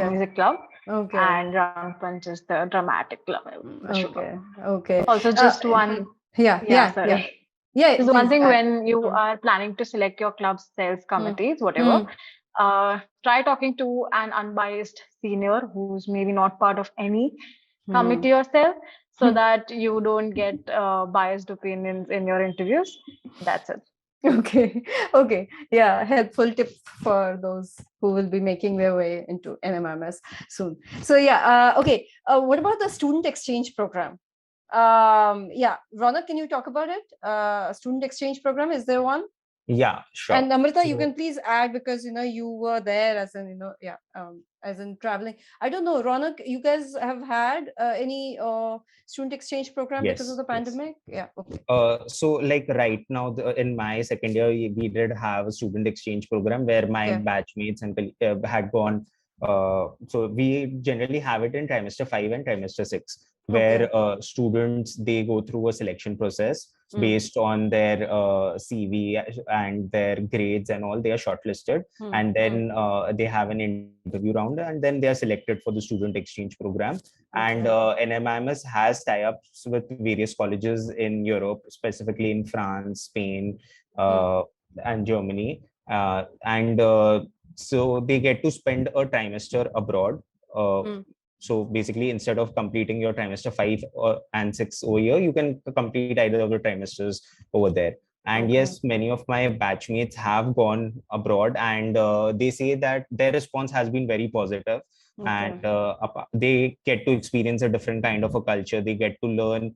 music club, and Rang Punch is the dramatic club. Okay. Also, just one. Sorry. Yeah. There's one thing when you are planning to select your club's sales committees, whatever. Try talking to an unbiased senior who's maybe not part of any committee or cell, so that you don't get biased opinions in your interviews. That's it. Okay. Yeah, helpful tip for those who will be making their way into NMIMS soon. So yeah, okay. What about the student exchange program? Yeah, Raunaq, can you talk about it? Student exchange program, is there one? Yeah, sure. And Namrata, you can please add, because you were there as in as in traveling. I don't know, Raunaq, you guys have had any student exchange program because of the pandemic? Yes. Yeah. So like right now, in my second year, we did have a student exchange program where my batchmates and had gone. So we generally have it in trimester 5 and trimester 6, where students, they go through a selection process based on their CV and their grades and all. They are shortlisted, and then they have an interview round, and then they are selected for the student exchange program. And NMIMS has tie-ups with various colleges in Europe, specifically in France, Spain, and Germany. So they get to spend a trimester abroad. So basically, instead of completing your trimester 5 and 6 over here, you can complete either of the trimesters over there. And yes, many of my batchmates have gone abroad, and they say that their response has been very positive. And they get to experience a different kind of a culture. They get to learn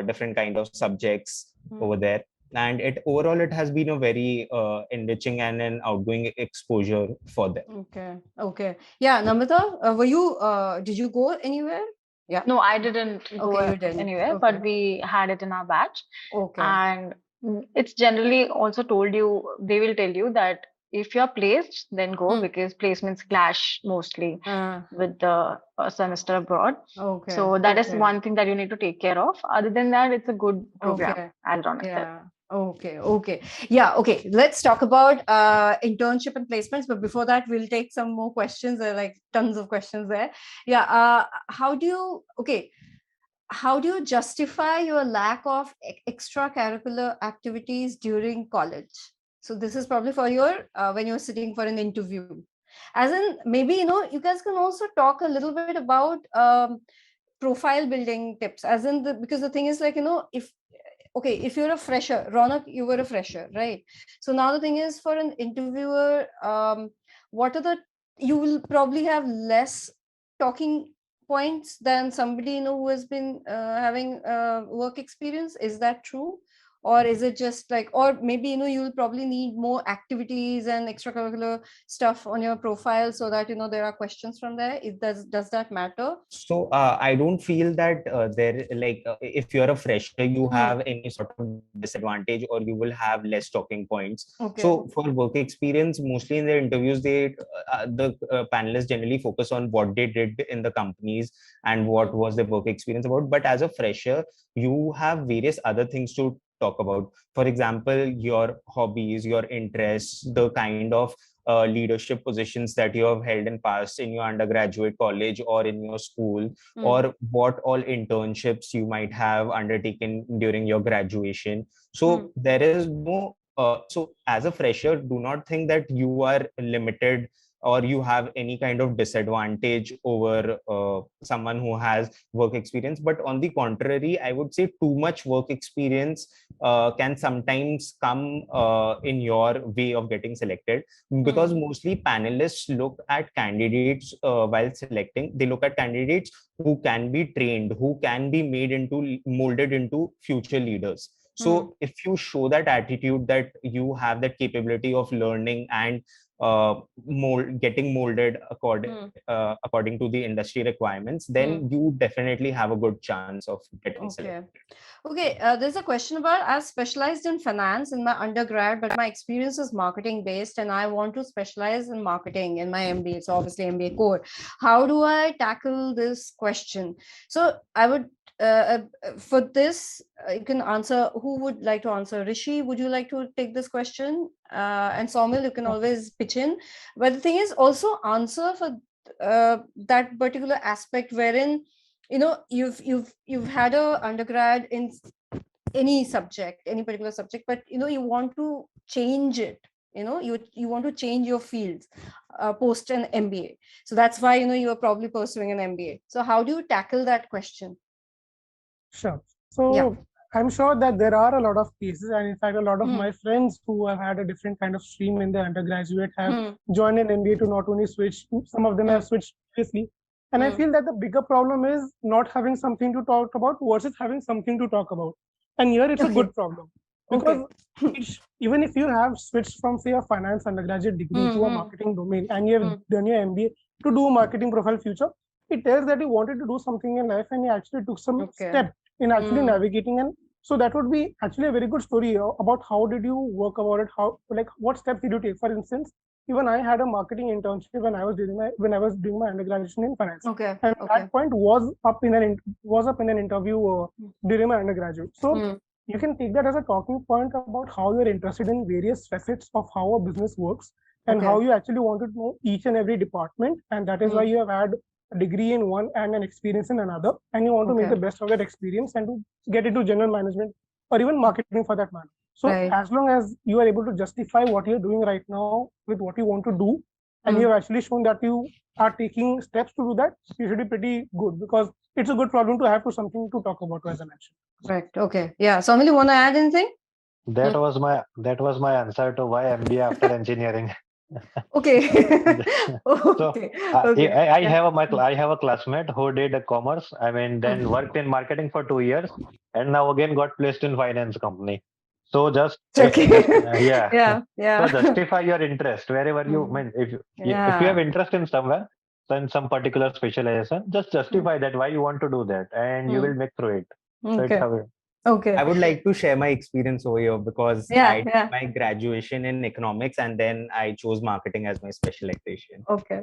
different kind of subjects over there. And overall, it has been a very enriching and an outgoing exposure for them. Okay. Yeah, Namrata, did you go anywhere? Yeah. No, I didn't go anywhere, but we had it in our batch. And it's generally also told you, they will tell you that if you're placed, then go, because placements clash mostly with the semester abroad. So that is one thing that you need to take care of. Other than that, it's a good program, as Raunaq said. Okay. Yeah, okay. Let's talk about internship and placements. But before that, we'll take some more questions. There are like tons of questions there. Yeah. How do you justify your lack of extracurricular activities during college? So this is probably for your when you're sitting for an interview. As in, maybe, you guys can also talk a little bit about profile building tips. As in, because the thing is like, if you're a fresher, Raunaq, you were a fresher, right? So now the thing is, for an interviewer, you will probably have less talking points than somebody who has been having work experience. Is that true? or is it just like, or maybe, you'll probably need more activities and extracurricular stuff on your profile so that, there are questions from there. Does that matter? So I don't feel that if you're a fresher, you have any sort of disadvantage or you will have less talking points. Okay. So for work experience, mostly in the interviews, the panelists generally focus on what they did in the companies and what was their work experience about. But as a fresher, you have various other things to talk about. For example, your hobbies, your interests, the kind of leadership positions that you have held in past in your undergraduate college or in your school, or what all internships you might have undertaken during your graduation. So there is no so as a fresher, do not think that you are limited or you have any kind of disadvantage over someone who has work experience. But on the contrary, I would say too much work experience can sometimes come in your way of getting selected, because mostly panelists look at candidates while selecting. They look at candidates who can be trained, who can be molded into future leaders. So if you show that attitude, that you have that capability of learning and getting molded according to the industry requirements, then you definitely have a good chance of getting selected. Okay, there's a question about, I've specialized in finance in my undergrad, but my experience is marketing based and I want to specialize in marketing in my MBA. So obviously MBA core. How do I tackle this question? So I would, for this, you can answer. Who would like to answer? Rishi, would you like to take this question? And Saumil, you can always pitch in. But the thing is, also answer for that particular aspect wherein, you've had a undergrad in any subject, any particular subject, but you want to change it. You want to change your fields post an MBA. So that's why you are probably pursuing an MBA. So how do you tackle that question? Sure. So I'm sure that there are a lot of cases, and in fact, a lot of my friends who have had a different kind of stream in their undergraduate have joined an MBA to not only switch, some of them have switched previously. And I feel that the bigger problem is not having something to talk about versus having something to talk about. And here it's a good problem. Because even if you have switched from, say, a finance undergraduate degree to a marketing domain, and you have done your MBA to do a marketing profile future, it tells that you wanted to do something in life and you actually took some step in actually navigating. And so that would be actually a very good story about how did you work about it, how, like, what steps did you take. For instance, even I had a marketing internship when I was doing my undergraduate in finance. And that point was up in an interview during my undergraduate. So you can take that as a talking point about how you're interested in various facets of how a business works and how you actually want to know each and every department. And that is why you have had a degree in one and an experience in another, and you want to make the best of that experience and to get into general management or even marketing for that matter. So as long as you are able to justify what you're doing right now with what you want to do, and you have actually shown that you are taking steps to do that, you should be pretty good, because it's a good problem to have, to something to talk about, as I mentioned. Right. Okay. Yeah. Saumil, you want to add anything? That was my answer to why MBA after engineering. Okay. So I have a classmate who did a commerce. I mean, then worked in marketing for 2 years, and now again got placed in finance company. So just So justify your interest wherever you mean. If you have interest in somewhere, so in some particular specialization, just justify that why you want to do that, and you will make through it. So it's how it. Okay. I would like to share my experience over here, because I did my graduation in economics and then I chose marketing as my specialization. Okay.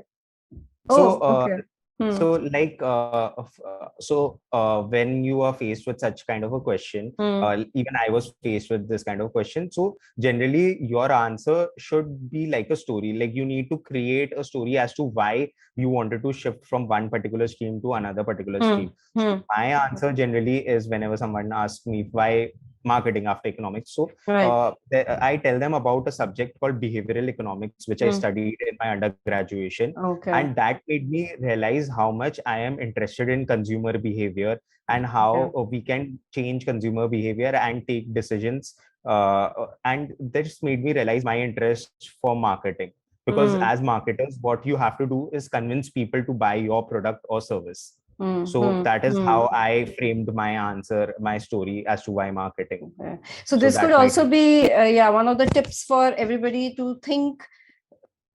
When you are faced with such kind of a question, even I was faced with this kind of question. So generally your answer should be like a story. Like, you need to create a story as to why you wanted to shift from one particular stream to another particular stream. So my answer generally is, whenever someone asks me why marketing after economics, so I tell them about a subject called behavioral economics, which I studied in my undergraduation, and that made me realize how much I am interested in consumer behavior and how we can change consumer behavior and take decisions, and this made me realize my interest for marketing, because as marketers, what you have to do is convince people to buy your product or service. So that is how I framed my answer, my story as to why marketing. Okay. So this could also be, one of the tips for everybody to think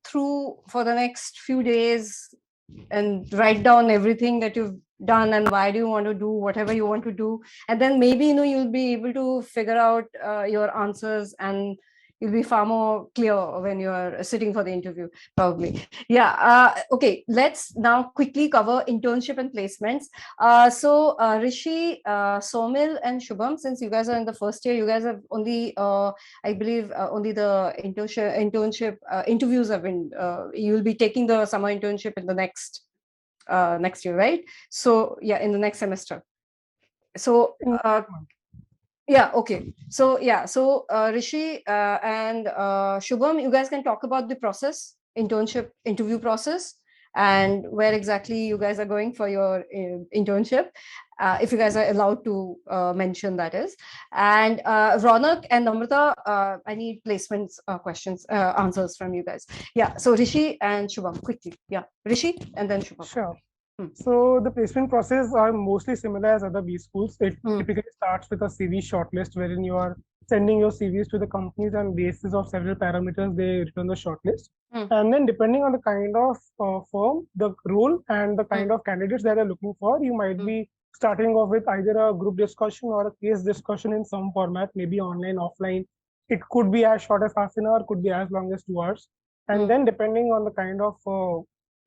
through for the next few days and write down everything that you've done and why do you want to do whatever you want to do, and then maybe you'll be able to figure out your answers, and you'll be far more clear when you're sitting for the interview, probably. Okay, let's now quickly cover internship and placements. Rishi, Saumil and Shubham, since you guys are in the first year, you guys have only I believe only the internship interviews have been you'll be taking the summer internship in the next year, right? So in the next semester. So okay. So Rishi and Shubham, you guys can talk about the process, internship interview process, and where exactly you guys are going for your internship, if you guys are allowed to mention, that is. And Raunaq and Namrata, I need placements questions, answers from you guys. So Rishi and Shubham, quickly. Rishi and then Shubham. Sure. So the placement process are mostly similar as other B schools. It typically starts with a CV shortlist, wherein you are sending your CVs to the companies, and basis of several parameters, they return the shortlist. And then depending on the kind of firm, the role, and the kind of candidates that are looking for, you might be starting off with either a group discussion or a case discussion in some format, maybe online, offline. It could be as short as half an hour, could be as long as 2 hours. And then depending on the kind of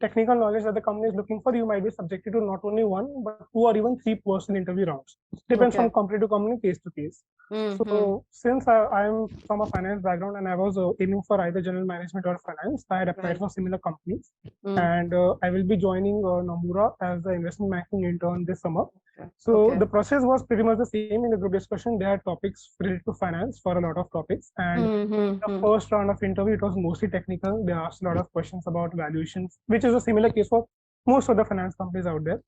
technical knowledge that the company is looking for, you might be subjected to not only 1, but 2 or even 3 person interview rounds. Depends on company to company, case to case. So since I'm from a finance background and I was aiming for either general management or finance, I had applied for similar companies. And I will be joining Nomura as the investment banking intern this summer. So the process was pretty much the same. In the group discussion, there are topics related to finance for a lot of topics. And the first round of interview, it was mostly technical. They asked a lot of questions about valuations, which is a similar case for most of the finance companies out there.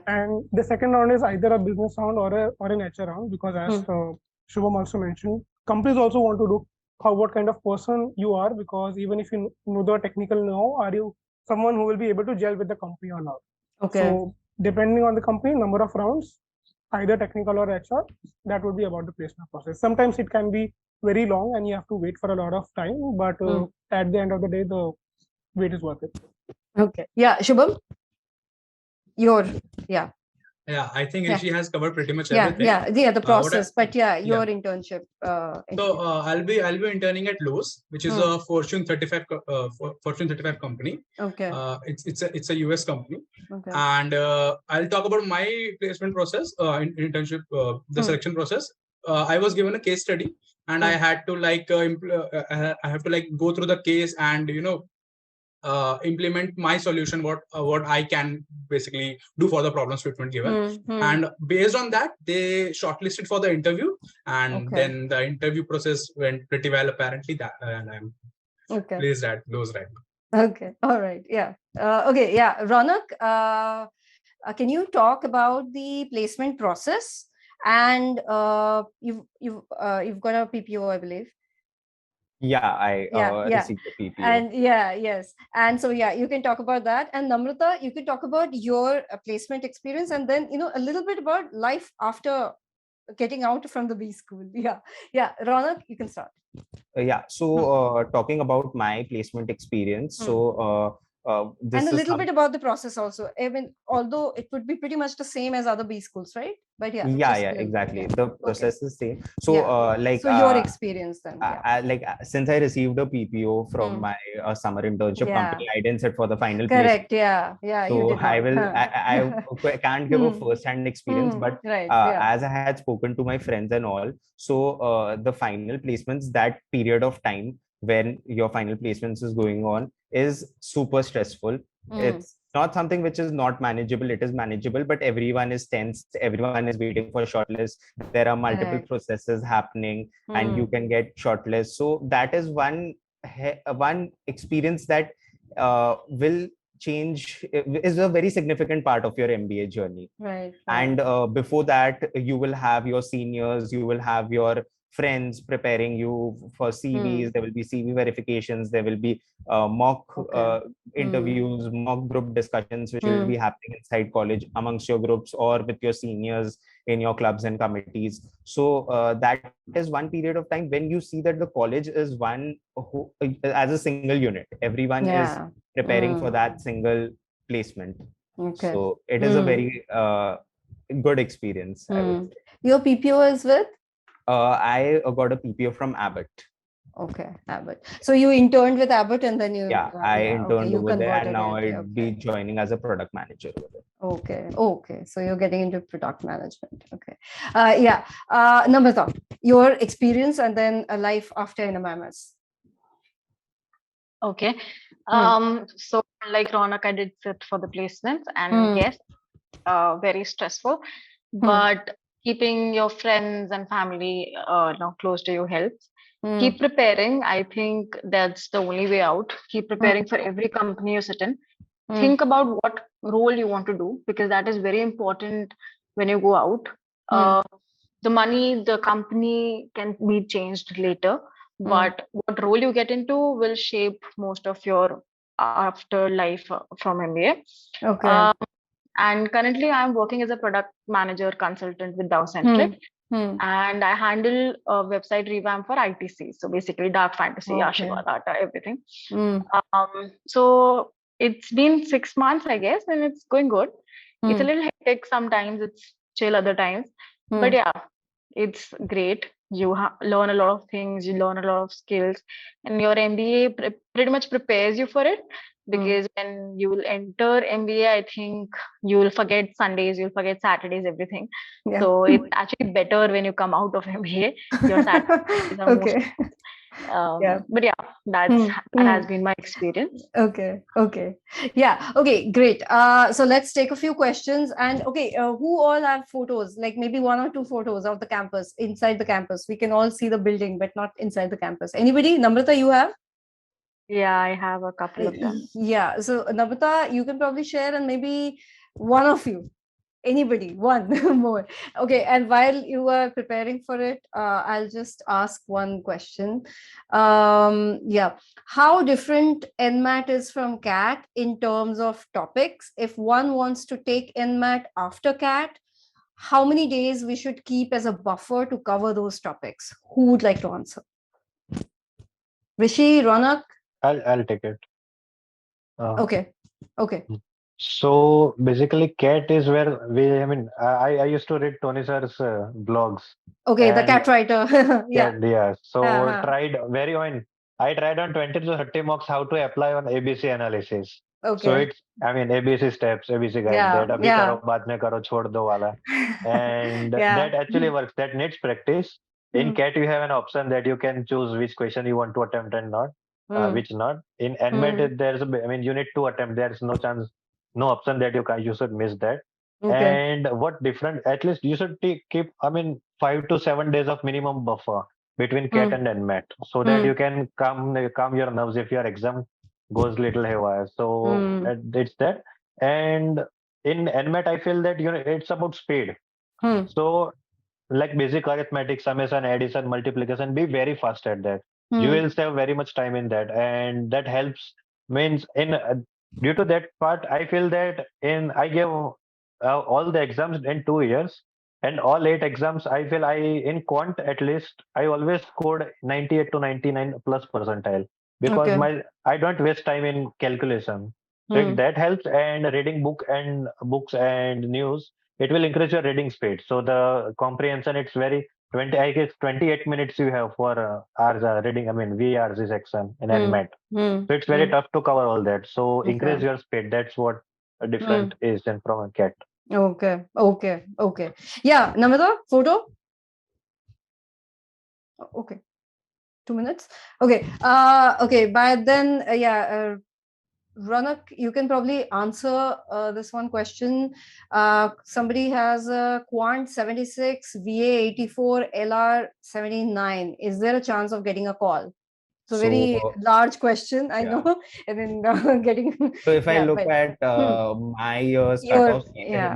And the second round is either a business round or an HR round, because as Shubham also mentioned, companies also want to look what kind of person you are, because even if you know the technical know, are you someone who will be able to gel with the company or not? So depending on the company, number of rounds, either technical or HR, that would be about the placement process. Sometimes it can be very long and you have to wait for a lot of time, but at the end of the day, the wait is worth it. Shubham, I think Rishi has covered pretty much everything. The process, but your internship. So I'll be interning at Lowe's, which is a Fortune 35 company. It's a US company. And I'll talk about my placement process, internship, the selection process. I was given a case study, and I had to I have to go through the case and implement my solution, what I can basically do for the problem statement given. And based on that, they shortlisted for the interview, and then the interview process went pretty well, apparently. That and I'm pleased at those, right? All right. Raunaq, can you talk about the placement process? And you've got a PPO, I believe. I received the PPO. And and so you can talk about that. And Namrata, you can talk about your placement experience, and then a little bit about life after getting out from the B school. Raunaq, you can start. So talking about my placement experience, and a little bit about the process also. I mean, although it would be pretty much the same as other B schools, right? But exactly. The process is same. So so your experience then. Since I received a PPO from my summer internship company, I didn't sit for the final placement. So I can't give a first-hand experience, but as I had spoken to my friends and all, so the final placements, that period of time when your final placements is going on, is super stressful. It's not something which is not manageable. It is manageable, but everyone is tense. Everyone is waiting for shortlist. There are multiple processes happening, and you can get shortlist. So that is one experience that will change, is a very significant part of your MBA journey. And before that, you will have your seniors, you will have your friends preparing you for CVs. There will be CV verifications. There will be mock interviews, mock group discussions, which will be happening inside college amongst your groups or with your seniors in your clubs and committees. So that is one period of time when you see that the college is one as a single unit. Everyone is preparing for that single placement. So it is a very good experience. I would say. Your PPO is with? I got a PPO from Abbott. Okay, Abbott. So you interned with Abbott and then you... I interned over there, and now I'll be joining as a product manager over there. Okay. So you're getting into product management. Okay. Namrata, your experience and then a life after NMIMS. Okay. So like Raunaq, I did sit for the placements, and yes, very stressful, but keeping your friends and family close to you helps. Keep preparing. I think that's the only way out. Keep preparing for every company you sit in. Think about what role you want to do, because that is very important when you go out. The money, the company can be changed later, but what role you get into will shape most of your afterlife from MBA. Okay. And currently I'm working as a product manager consultant with Dow Centric. And I handle a website revamp for ITC. So basically dark fantasy, Ashirwad, data, everything. So it's been 6 months, I guess, and it's going good. It's a little hectic sometimes, it's chill other times. But yeah, it's great. You learn a lot of things, you learn a lot of skills, and your MBA pretty much prepares you for it. Because when you will enter MBA, I think you will forget Sundays, you'll forget Saturdays, everything. Yeah. So it's actually better when you come out of MBA. Your Saturdays are but yeah, that has been my experience. Okay. Yeah. Okay, great. So let's take a few questions. And who all have photos, like maybe 1 or 2 photos of the campus, inside the campus? We can all see the building, but not inside the campus. Anybody? Namrata, you have? Yeah, I have a couple of them. Yeah. So Namrata, you can probably share, and maybe one of you. Anybody, one more. Okay, and while you are preparing for it, I'll just ask one question. How different NMAT is from CAT in terms of topics? If one wants to take NMAT after CAT, how many days we should keep as a buffer to cover those topics? Who would like to answer? Rishi, Raunaq? I'll take it. Okay. So basically, CAT is where I used to read Tony sir's blogs. Okay, the CAT writer. Yeah. So I tried on 20 to 30 mocks how to apply on ABC analysis. Okay. So it's ABC steps, ABC guide. That abhi karo, baad mein karo, chhod do wala. And that actually works. That needs practice. In CAT, you have an option that you can choose which question you want to attempt and not. Which not. In NMAT, you need to attempt. There's no chance, no option that you should miss that. Okay. And what different, at least you should keep 5 to 7 days of minimum buffer between CAT and NMAT, so that you can calm your nerves if your exam goes little haywire. So it's that. And in NMAT, I feel that it's about speed. So like basic arithmetic, summation, addition, multiplication, be very fast at that. You will save very much time in that, and that helps. Means in due to that part, I feel that I gave all the exams in 2 years, and all 8 exams, I feel in quant at least I always scored 98 to 99 plus percentile, because I don't waste time in calculation. So that helps, and reading books and news, it will increase your reading speed. So the comprehension, it's very 28 minutes you have for hours reading. VR's section in NMAT. So it's very tough to cover all that. So increase your speed. That's what different is from a CAT. Okay. Yeah, Namrata, photo. Okay. 2 minutes. Okay. By then, Raunaq, you can probably answer this one question. Somebody has a Quant 76, VA 84, LR 79. Is there a chance of getting a call? It's a very large question, I know. And then getting. So if I look at my year's cutoff,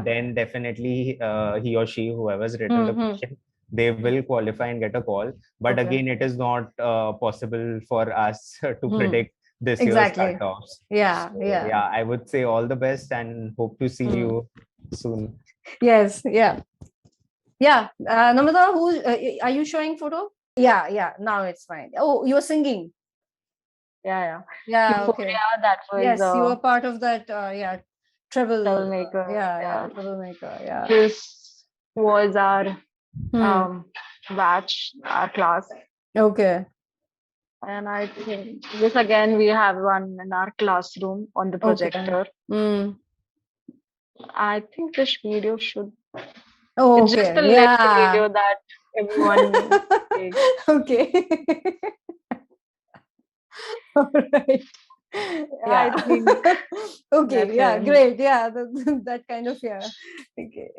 then definitely he or she, whoever's written the question, they will qualify and get a call. But again, it is not possible for us to predict this year's cutoffs. Yeah, so, yeah, I would say all the best and hope to see you soon. Yes, yeah. Namrata, who are you showing photo? Yeah, now it's fine. Oh, you were singing. Yeah. Okay. That was, yes, you were part of that troublemaker. Troublemaker. Yeah. This was our batch, our class. Okay. And I think this again, we have one in our classroom on the projector. I think this video should. Oh, it's just a little video that everyone takes. Okay. All right. I think okay, yeah, great. Yeah, that kind of, yeah. Okay.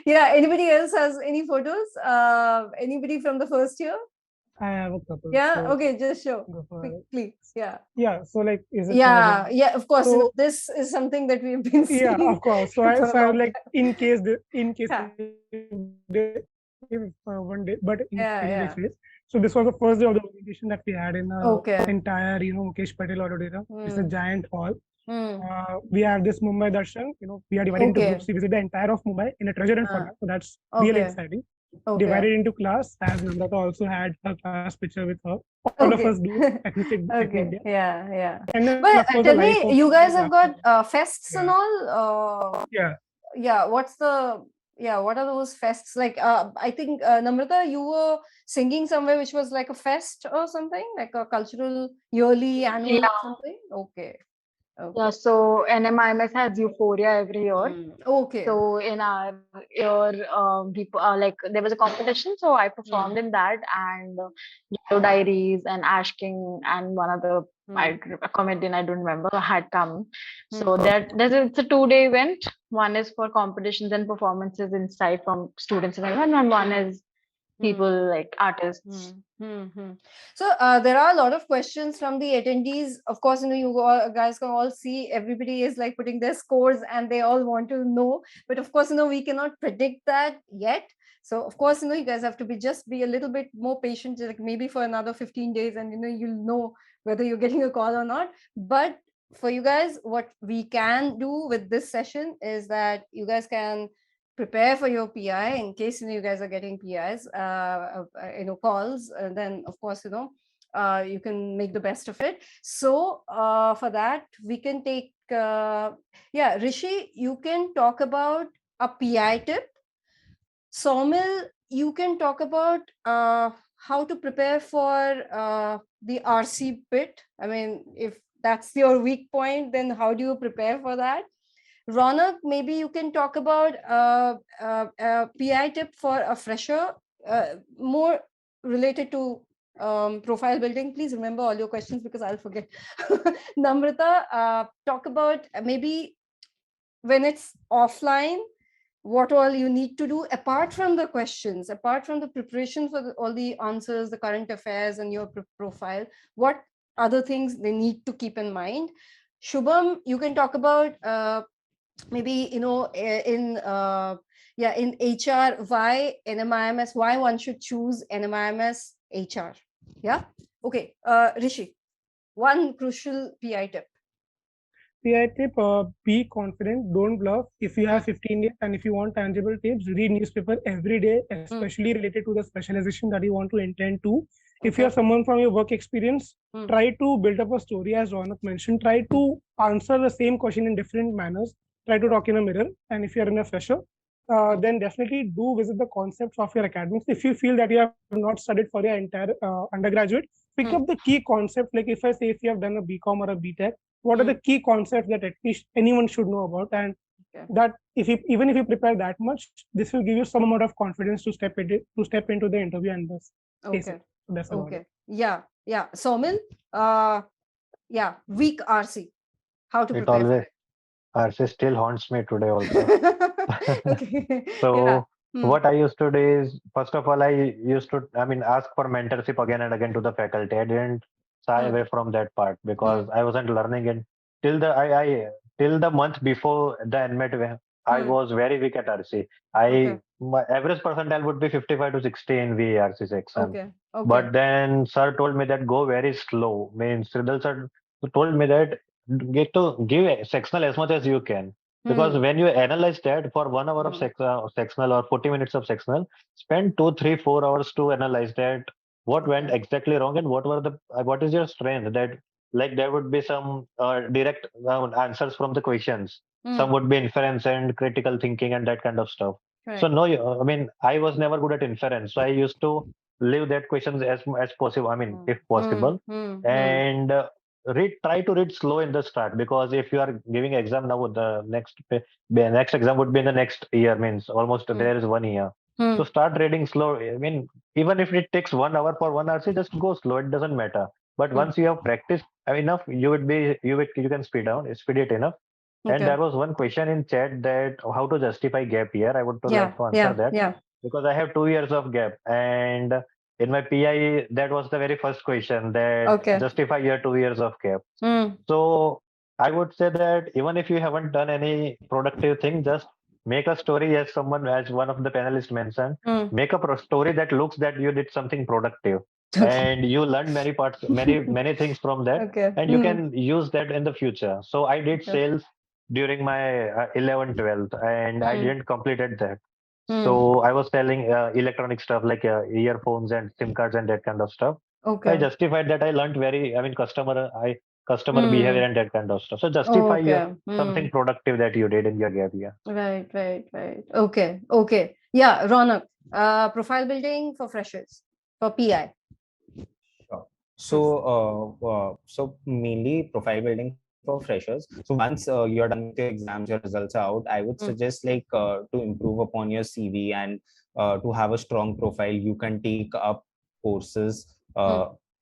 Yeah, anybody else has any photos? Anybody from the first year? I have a couple. Yeah, so okay, just show quickly. Yeah. Yeah, so like, is it yeah, of course. So, this is something that we've been seeing. Yeah, of course. So I like, in case one day, but in any case. So this was the first day of the orientation that we had in the entire, Mukesh Patel Auditorium. It's a giant hall. We have this Mumbai Darshan. We are divided into groups. We visit the entire of Mumbai in a treasure hunt format. So that's really exciting. Divided into class, as Namrata also had her class picture with her. All of us do technique. Yeah. And then, but tell me, you guys have got fests and all? Yeah. What are those fests like? I think Namrata, you were singing somewhere which was like a fest or something, like a cultural yearly annual something. Okay. Yeah, so NMIMS has Euphoria every year. Okay. So in our year, people like there was a competition, so I performed in that, and Yellow Diaries and Ash King and one other a comedian I don't remember had come. So it's a 2-day event. One is for competitions and performances inside from students and everyone, and one is people like artists. So there are a lot of questions from the attendees. Of course, you guys can all see everybody is like putting their scores and they all want to know. But of course, we cannot predict that yet. So of course, you guys have to be a little bit more patient, like maybe for another 15 days, and you'll know whether you're getting a call or not. But for you guys, what we can do with this session is that you guys can prepare for your PI in case you guys are getting PIs, calls. Then of course you can make the best of it. So for that we can take Rishi, you can talk about a PI tip. Saumil, you can talk about how to prepare for the RC bit. I mean, if that's your weak point, then how do you prepare for that? Raunaq, maybe you can talk about a PI tip for a fresher, more related to profile building. Please remember all your questions because I'll forget. Namrata, talk about maybe when it's offline, what all you need to do apart from the questions, apart from the preparation for all the answers, the current affairs and your profile, what other things they need to keep in mind. Shubham, you can talk about maybe in HR, why NMIMS, why one should choose NMIMS HR. Okay. Rishi, one crucial PI tip. PI tip, be confident, don't bluff. If you have 15 days and if you want tangible tips, read newspaper every day, especially related to the specialization that you want to intend to. If you are someone from your work experience, try to build up a story, as Raunaq mentioned. Try to answer the same question in different manners. Try to talk in a mirror. And if you are in a fresher, then definitely do visit the concepts of your academics. If you feel that you have not studied for your entire undergraduate, pick up the key concepts. Like if you have done a BCom or a BTech, what are the key concepts that at least anyone should know about? And that even if you prepare that much, this will give you some amount of confidence to step into the interview and this. Okay. That's okay. Yeah. Saumil, weak RC. How to prepare? RC still haunts me today also. Okay. So what I used to do is, first of all, I ask for mentorship again and again to the faculty. I didn't shy away from that part because I wasn't learning it till the month before the NMAT. I was very weak at RC. I my average percentile would be 55 to 60 in VARC section. Okay. Okay. But then sir told me that go very slow. Means Sridhar sir told me that get to give sectional as much as you can. Because when you analyze that for 1 hour of sectional or 40 minutes of sectional, spend 2, 3, 4 hours to analyze that what went exactly wrong and what is your strength. That like there would be some direct answers from the questions. Some would be inference and critical thinking and that kind of stuff. So no, I mean I was never good at inference. So I used to leave that questions as possible. I mean, if possible, and try to read slow in the start, because if you are giving exam now, the next exam would be in the next year. Means almost there is 1 year. So start reading slow. I mean, even if it takes 1 hour for 1 hour, so just go slow. It doesn't matter. But once you have practiced enough, you can speed it enough. And there was one question in chat that how to justify gap year. I would like to answer that because I have 2 years of gap, and in my PI that was the very first question that justify your 2 years of gap. So I would say that even if you haven't done any productive thing, just make a story as one of the panelists mentioned. Make a story that looks that you did something productive. And you learned many things from that, and you can use that in the future. So I did sales during my 11th 12th, and I didn't completed that. So I was selling electronic stuff like earphones and SIM cards and that kind of stuff. I justified that I learned customer behavior and that kind of stuff. So justify something productive that you did in your gap year. Right. Okay. Yeah, Raunaq, profile building for freshers, for PI. So mainly profile building for freshers. So once you're done with your exams, your results are out, I would suggest to improve upon your CV and to have a strong profile, you can take up courses,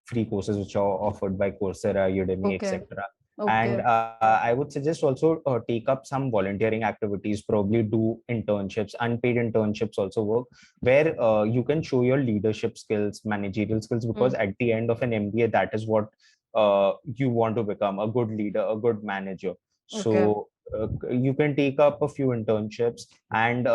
free courses which are offered by Coursera, Udemy, etc. And I would suggest also take up some volunteering activities, probably do internships. Unpaid internships also work, where you can show your leadership skills, managerial skills, because at the end of an MBA, that is what you want to become, a good leader, a good manager. So you can take up a few internships, and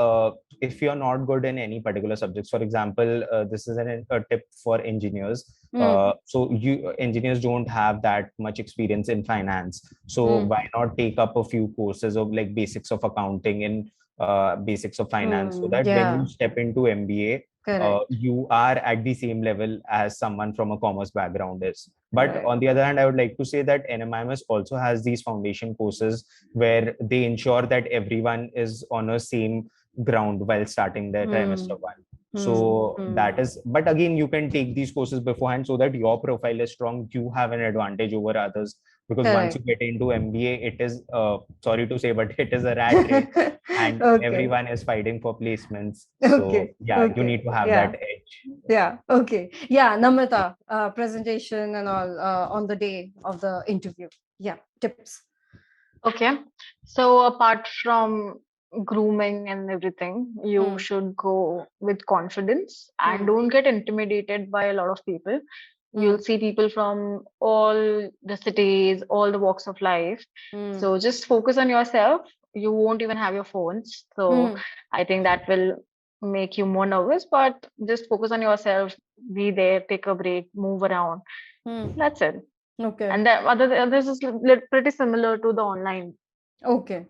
if you're not good in any particular subjects, for example, this is a tip for engineers. So engineers don't have that much experience in finance, so why not take up a few courses of like basics of accounting and basics of finance, so that when you step into MBA, you are at the same level as someone from a commerce background is. But on the other hand, I would like to say that NMIMS also has these foundation courses where they ensure that everyone is on a same ground while starting their trimester 1. So that is, but again, you can take these courses beforehand so that your profile is strong. You have an advantage over others, because once you get into MBA, it is, sorry to say, but it is a rat race, and everyone is fighting for placements. So you need to have that edge. Namrata, presentation and all on the day of the interview. Tips. Okay. So apart from grooming and everything, you should go with confidence and don't get intimidated by a lot of people. You'll see people from all the cities, all the walks of life. So just focus on yourself. You won't even have your phones. So I think that will make you more nervous, but just focus on yourself, be there, take a break, move around. That's it. And this is pretty similar to the online. Okay.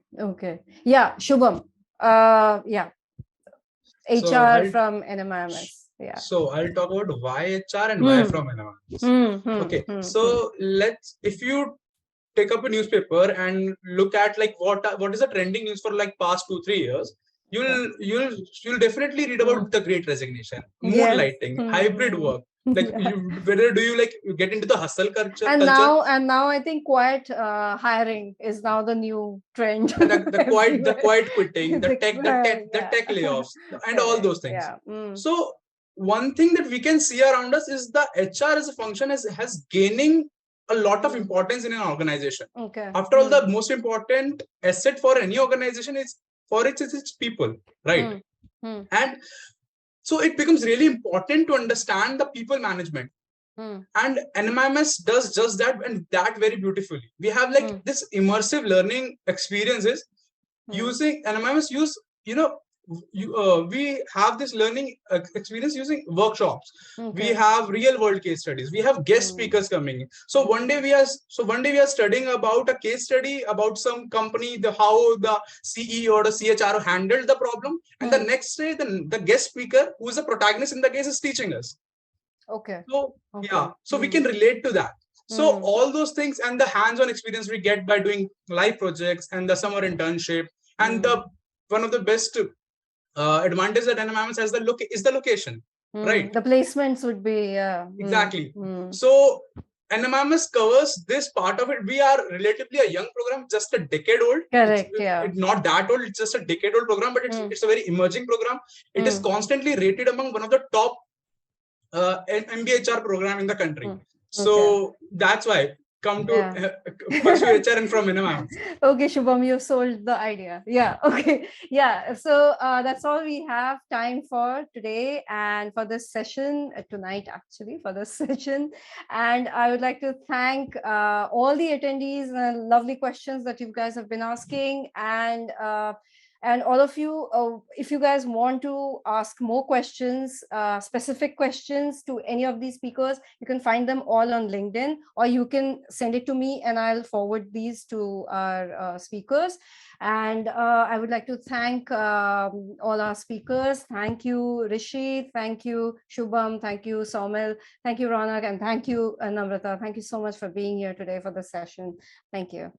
Yeah, Shubham. HR from NMIMS. So I'll talk about why HR and why from NMIMS. So if you take up a newspaper and look at like what is the trending news for like past 2-3 years, you'll definitely read about the Great Resignation, moonlighting, hybrid work. Like whether do you like get into the hustle culture? And now I think quiet hiring is now the new trend. the quiet quitting, the tech layoffs, and all those things. So one thing that we can see around us is the HR as a function has gaining a lot of importance in an organization. After all, the most important asset for any organization is its people, right? And so it becomes really important to understand the people management. And NMIMS does just that, and that very beautifully. We have like this immersive learning experiences using NMIMS we have this learning experience using workshops. Okay. We have real world case studies. We have guest speakers coming in. So one day we are studying about a case study about some company, how the CEO or the CHRO handled the problem, and the next day the guest speaker, who is the protagonist in the case, is teaching us. Okay. So yeah, so we can relate to that. So all those things and the hands-on experience we get by doing live projects and the summer internship, and the one of the best advantage that NMIMS has is the location, right? The placements would be exactly. So NMIMS covers this part of it. We are relatively a young program, just a decade old. Correct. It's not that old. It's just a decade old program, but it's a very emerging program. It is constantly rated among one of the top MBHR program in the country. So that's why come to pursue HRN from NMIMS. Okay, Shubham, you sold the idea. Yeah. Okay. Yeah. So that's all we have time for today and for this session tonight, actually, for this session. And I would like to thank all the attendees and lovely questions that you guys have been asking. And all of you, if you guys want to ask more questions, specific questions to any of these speakers, you can find them all on LinkedIn, or you can send it to me and I'll forward these to our speakers. And I would like to thank all our speakers. Thank you, Rishi. Thank you, Shubham. Thank you, Saumil. Thank you, Raunaq. And thank you, Namrata. Thank you so much for being here today for the session. Thank you.